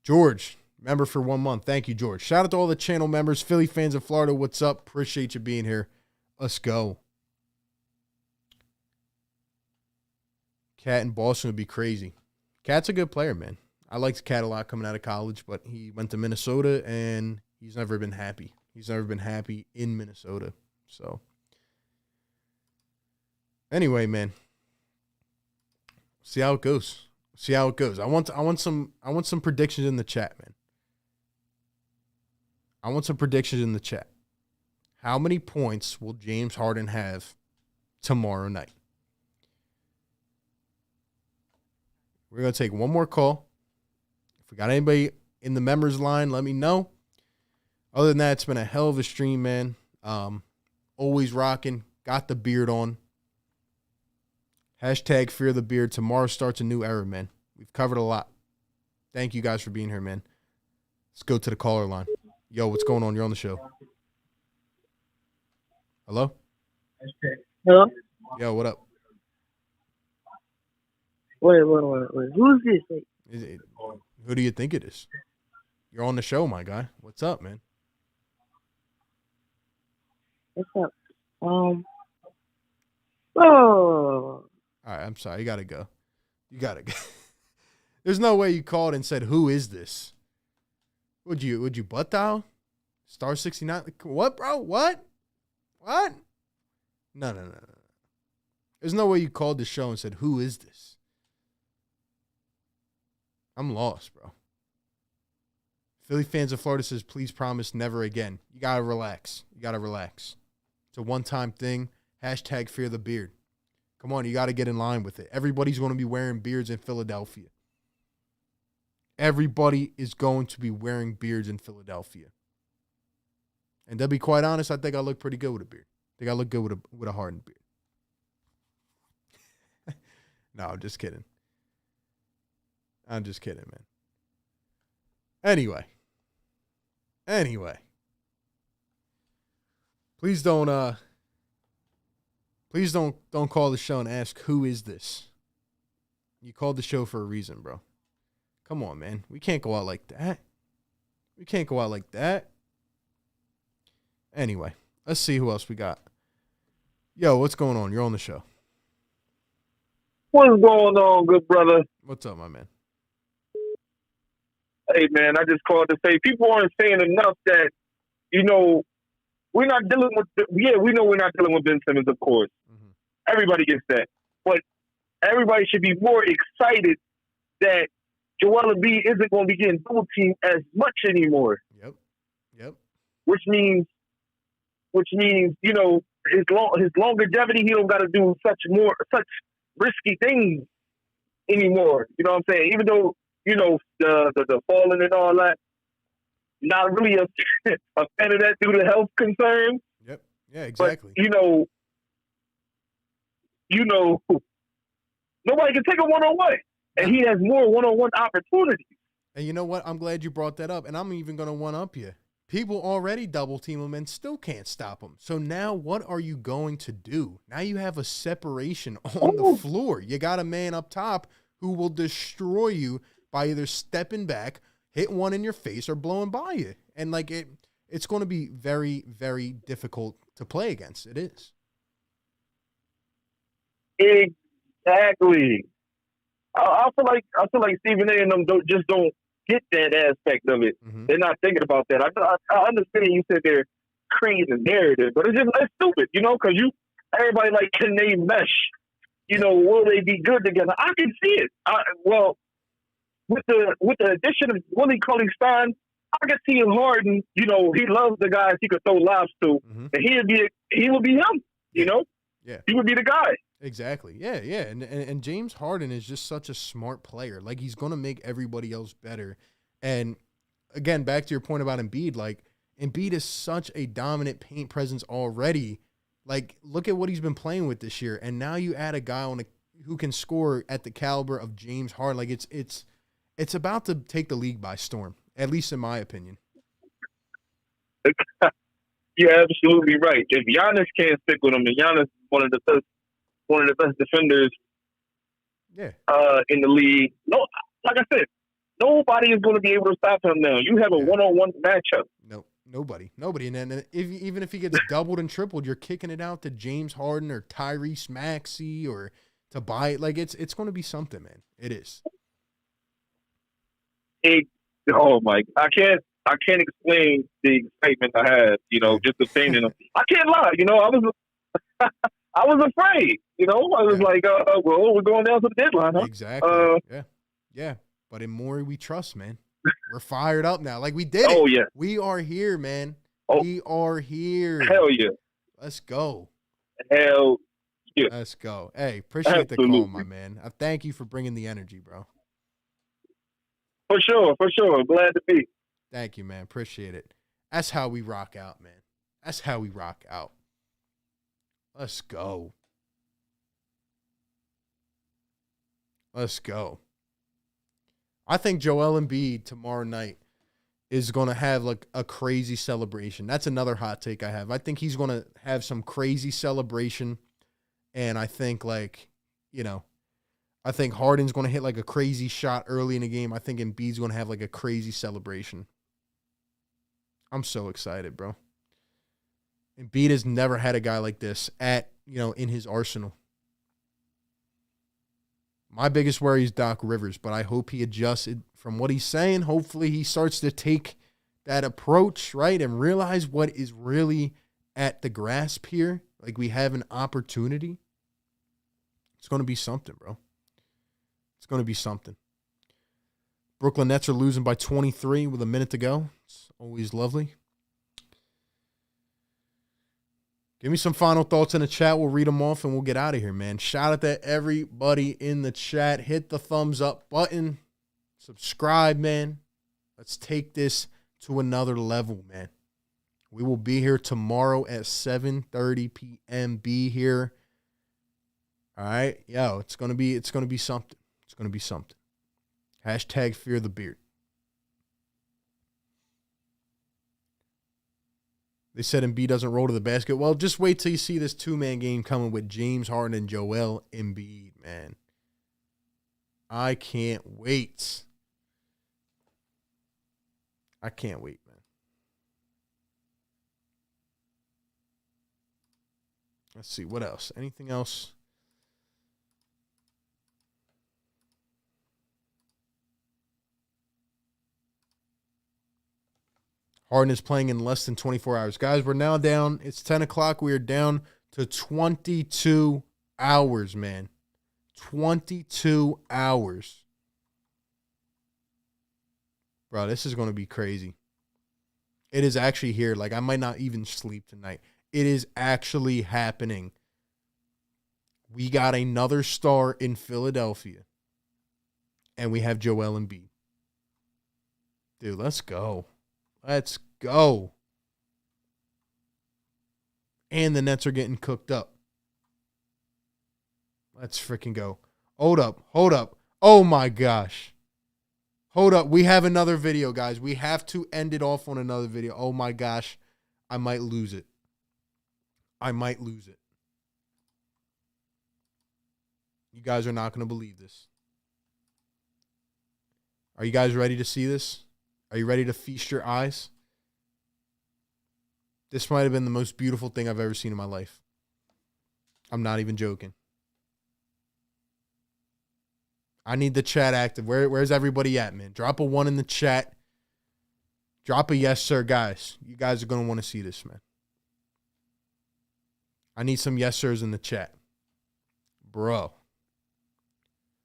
George, member for 1 month. Thank you, George. Shout out to all the channel members. Philly fans in Florida, what's up? Appreciate you being here. Let's go. Cat in Boston would be crazy. Cat's a good player, man. I liked Cat a lot coming out of college, but he went to Minnesota, and he's never been happy. He's never been happy in Minnesota. So, anyway, man. See how it goes. See how it goes. I want some predictions in the chat, man. I want some predictions in the chat. How many points will James Harden have tomorrow night? We're going to take one more call. If we got anybody in the members line, let me know. Other than that, it's been a hell of a stream, man. Always rocking. Got the beard on. Hashtag fear the beard. Tomorrow starts a new era, man. We've covered a lot. Thank you guys for being here, man. Let's go to the caller line. Yo, what's going on? You're on the show. Hello? Hello? Yo, what up? Wait. Who's this? Who do you think it is? You're on the show, my guy. What's up, man? What's up? Oh. All right, I'm sorry. You got to go. You got to go. There's no way you called and said, who is this? Would you butt dial? Star 69? What, bro? What? No. There's no way you called the show and said, who is this? I'm lost, bro. Philly fans of Florida says, please promise never again. You got to relax. It's a one-time thing. Hashtag fear the beard. Come on, you got to get in line with it. Everybody's going to be wearing beards in Philadelphia. Everybody is going to be wearing beards in Philadelphia. And to be quite honest, I think I look pretty good with a beard. I think I look good with a Harden beard. No, I'm just kidding. Man. Anyway. Please don't call the show and ask, who is this? You called the show for a reason, bro. Come on, man. We can't go out like that. Anyway, let's see who else we got. Yo, what's going on? You're on the show. What's going on, good brother? What's up, my man? Hey, man, I just called to say people aren't saying enough that, you know, we're not dealing with, we know we're not dealing with Ben Simmons, of course. Everybody gets that. But everybody should be more excited that Joel Embiid isn't going to be getting double teamed as much anymore. Yep. Which means, you know, his longevity, he don't got to do such risky things anymore. You know what I'm saying? Even though, you know, the falling and all that, not really a fan of that due to health concerns. Yep. Yeah, exactly. But, you know, nobody can take a one-on-one. And he has more one-on-one opportunities. And you know what? I'm glad you brought that up. And I'm even going to one-up you. People already double team him and still can't stop him. So now what are you going to do? Now you have a separation on the floor. You got a man up top who will destroy you by either stepping back, hit one in your face, or blowing by you. And like it's going to be very, very difficult to play against. It is. Exactly. I feel like Stephen A. and them don't get that aspect of it. They're not thinking about that. I understand you said they're creating a narrative, but it's stupid, you know, because everybody like can name mesh. You know, will they be good together? I can see it. Well, with the addition of Willie Cauley-Stein, I can see Harden. You know, he loves the guys he could throw lobs to, and he would be him. You know, he would be the guy. Exactly. Yeah. And James Harden is just such a smart player. Like, he's going to make everybody else better. And again, back to your point about Embiid, like, Embiid is such a dominant paint presence already. Like, look at what he's been playing with this year. And now you add a guy who can score at the caliber of James Harden. Like, it's about to take the league by storm, at least in my opinion. You're absolutely right. If Giannis can't stick with him, and Giannis is one of the best defenders in the league. No, like I said, nobody is going to be able to stop him now. You have a one-on-one matchup. No, nobody. And then even if he gets doubled and tripled, you're kicking it out to James Harden or Tyrese Maxey or to buy it. Like, it's going to be something, man. It is. Oh my! I can't explain the excitement I had. You know, just obtaining them. I can't lie. You know, I was afraid. You know, I was like, well, we're going down to the deadline, huh? Exactly. Yeah. But in more we trust, man. We're fired up now. Like, we did it. Oh, yeah. We are here, man. We are here. Hell yeah. Let's go. Hell yeah. Let's go. Hey, appreciate the call, my man. I thank you for bringing the energy, bro. For sure. Glad to be. Thank you, man. Appreciate it. That's how we rock out, man. That's how we rock out. Let's go. I think Joel Embiid tomorrow night is going to have like a crazy celebration. That's another hot take I have. I think he's going to have some crazy celebration. And I think I think Harden's going to hit like a crazy shot early in the game. I think Embiid's going to have like a crazy celebration. I'm so excited, bro. Embiid has never had a guy like this in his arsenal. My biggest worry is Doc Rivers, but I hope he adjusted from what he's saying. Hopefully he starts to take that approach, right, and realize what is really at the grasp here. Like, we have an opportunity. It's going to be something, bro. It's going to be something. Brooklyn Nets are losing by 23 with a minute to go. It's always lovely. Give me some final thoughts in the chat. We'll read them off and we'll get out of here, man. Shout out to everybody in the chat. Hit the thumbs up button. Subscribe, man. Let's take this to another level, man. We will be here tomorrow at 7:30 p.m. Be here. All right. Yo, it's gonna be something. It's gonna be something. Hashtag fear the beard. They said Embiid doesn't roll to the basket. Well, just wait till you see this two-man game coming with James Harden and Joel Embiid, man. I can't wait. Man. Let's see, what else? Anything else? Harden is playing in less than 24 hours. Guys, we're now down. It's 10 o'clock. We are down to 22 hours, man. 22 hours. Bro, this is going to be crazy. It is actually here. Like, I might not even sleep tonight. It is actually happening. We got another star in Philadelphia. And we have Joel Embiid. Dude, let's go. Let's go. And the Nets are getting cooked up. Let's freaking go. Hold up. Hold up. Oh, my gosh. Hold up. We have another video, guys. We have to end it off on another video. Oh, my gosh. I might lose it. I might lose it. You guys are not going to believe this. Are you guys ready to see this? Are you ready to feast your eyes? This might have been the most beautiful thing I've ever seen in my life. I'm not even joking. I need the chat active. Where's everybody at, man? Drop a 1 in the chat. Drop a yes, sir, guys. You guys are going to want to see this, man. I need some yes, sirs in the chat. Bro.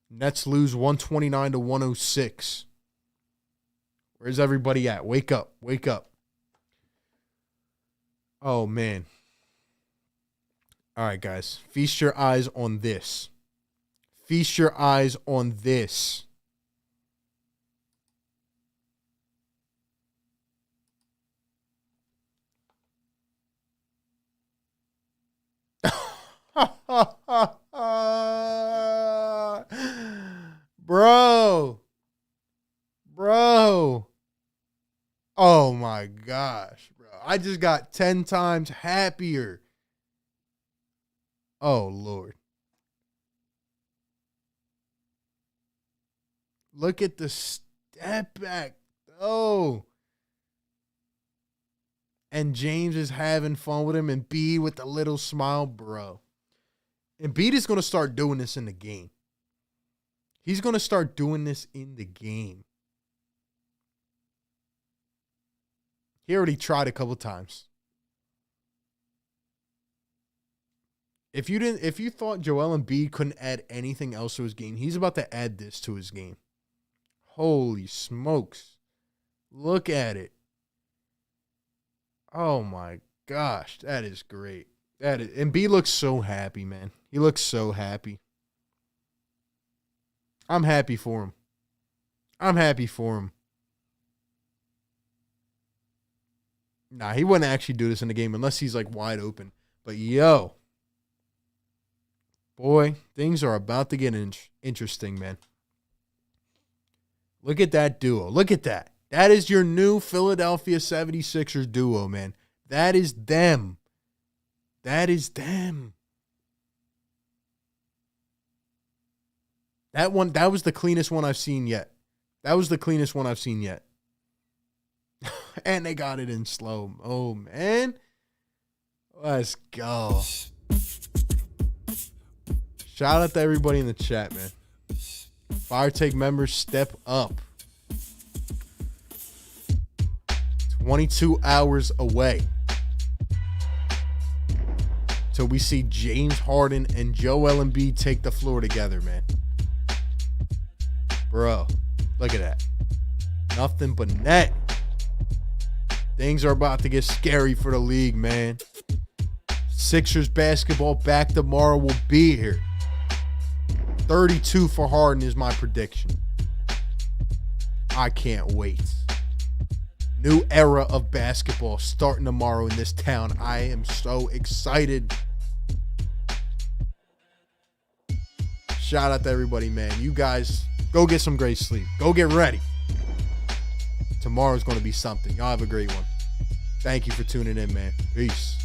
Nets lose 129 to 106. Where's everybody at? Wake up. Wake up. Oh, man. All right, guys. Feast your eyes on this. Feast your eyes on this. Bro. Oh my gosh, bro. I just got 10 times happier. Oh, Lord. Look at the step back, though. And James is having fun with him, and Embiid with a little smile, bro. Embiid is going to start doing this in the game. He's going to start doing this in the game. He already tried a couple times. If you thought Joel Embiid couldn't add anything else to his game, he's about to add this to his game. Holy smokes. Look at it. Oh my gosh, that is great. Embiid looks so happy, man. He looks so happy. I'm happy for him. I'm happy for him. Nah, he wouldn't actually do this in the game unless he's like wide open. But yo, boy, things are about to get interesting, man. Look at that duo. Look at that. That is your new Philadelphia 76ers duo, man. That is them. That is them. That was the cleanest one I've seen yet. That was the cleanest one I've seen yet. And they got it in slow. Oh, man. Let's go. Shout out to everybody in the chat, man. Fire Take members, step up. 22 hours away till we see James Harden and Joel Embiid take the floor together, man. Bro, look at that. Nothing but net. Things are about to get scary for the league, man. Sixers basketball back tomorrow will be here. 32 for Harden is my prediction. I can't wait. New era of basketball starting tomorrow in this town. I am so excited. Shout out to everybody, man. You guys, go get some great sleep. Go get ready. Tomorrow's going to be something. Y'all have a great one. Thank you for tuning in, man. Peace.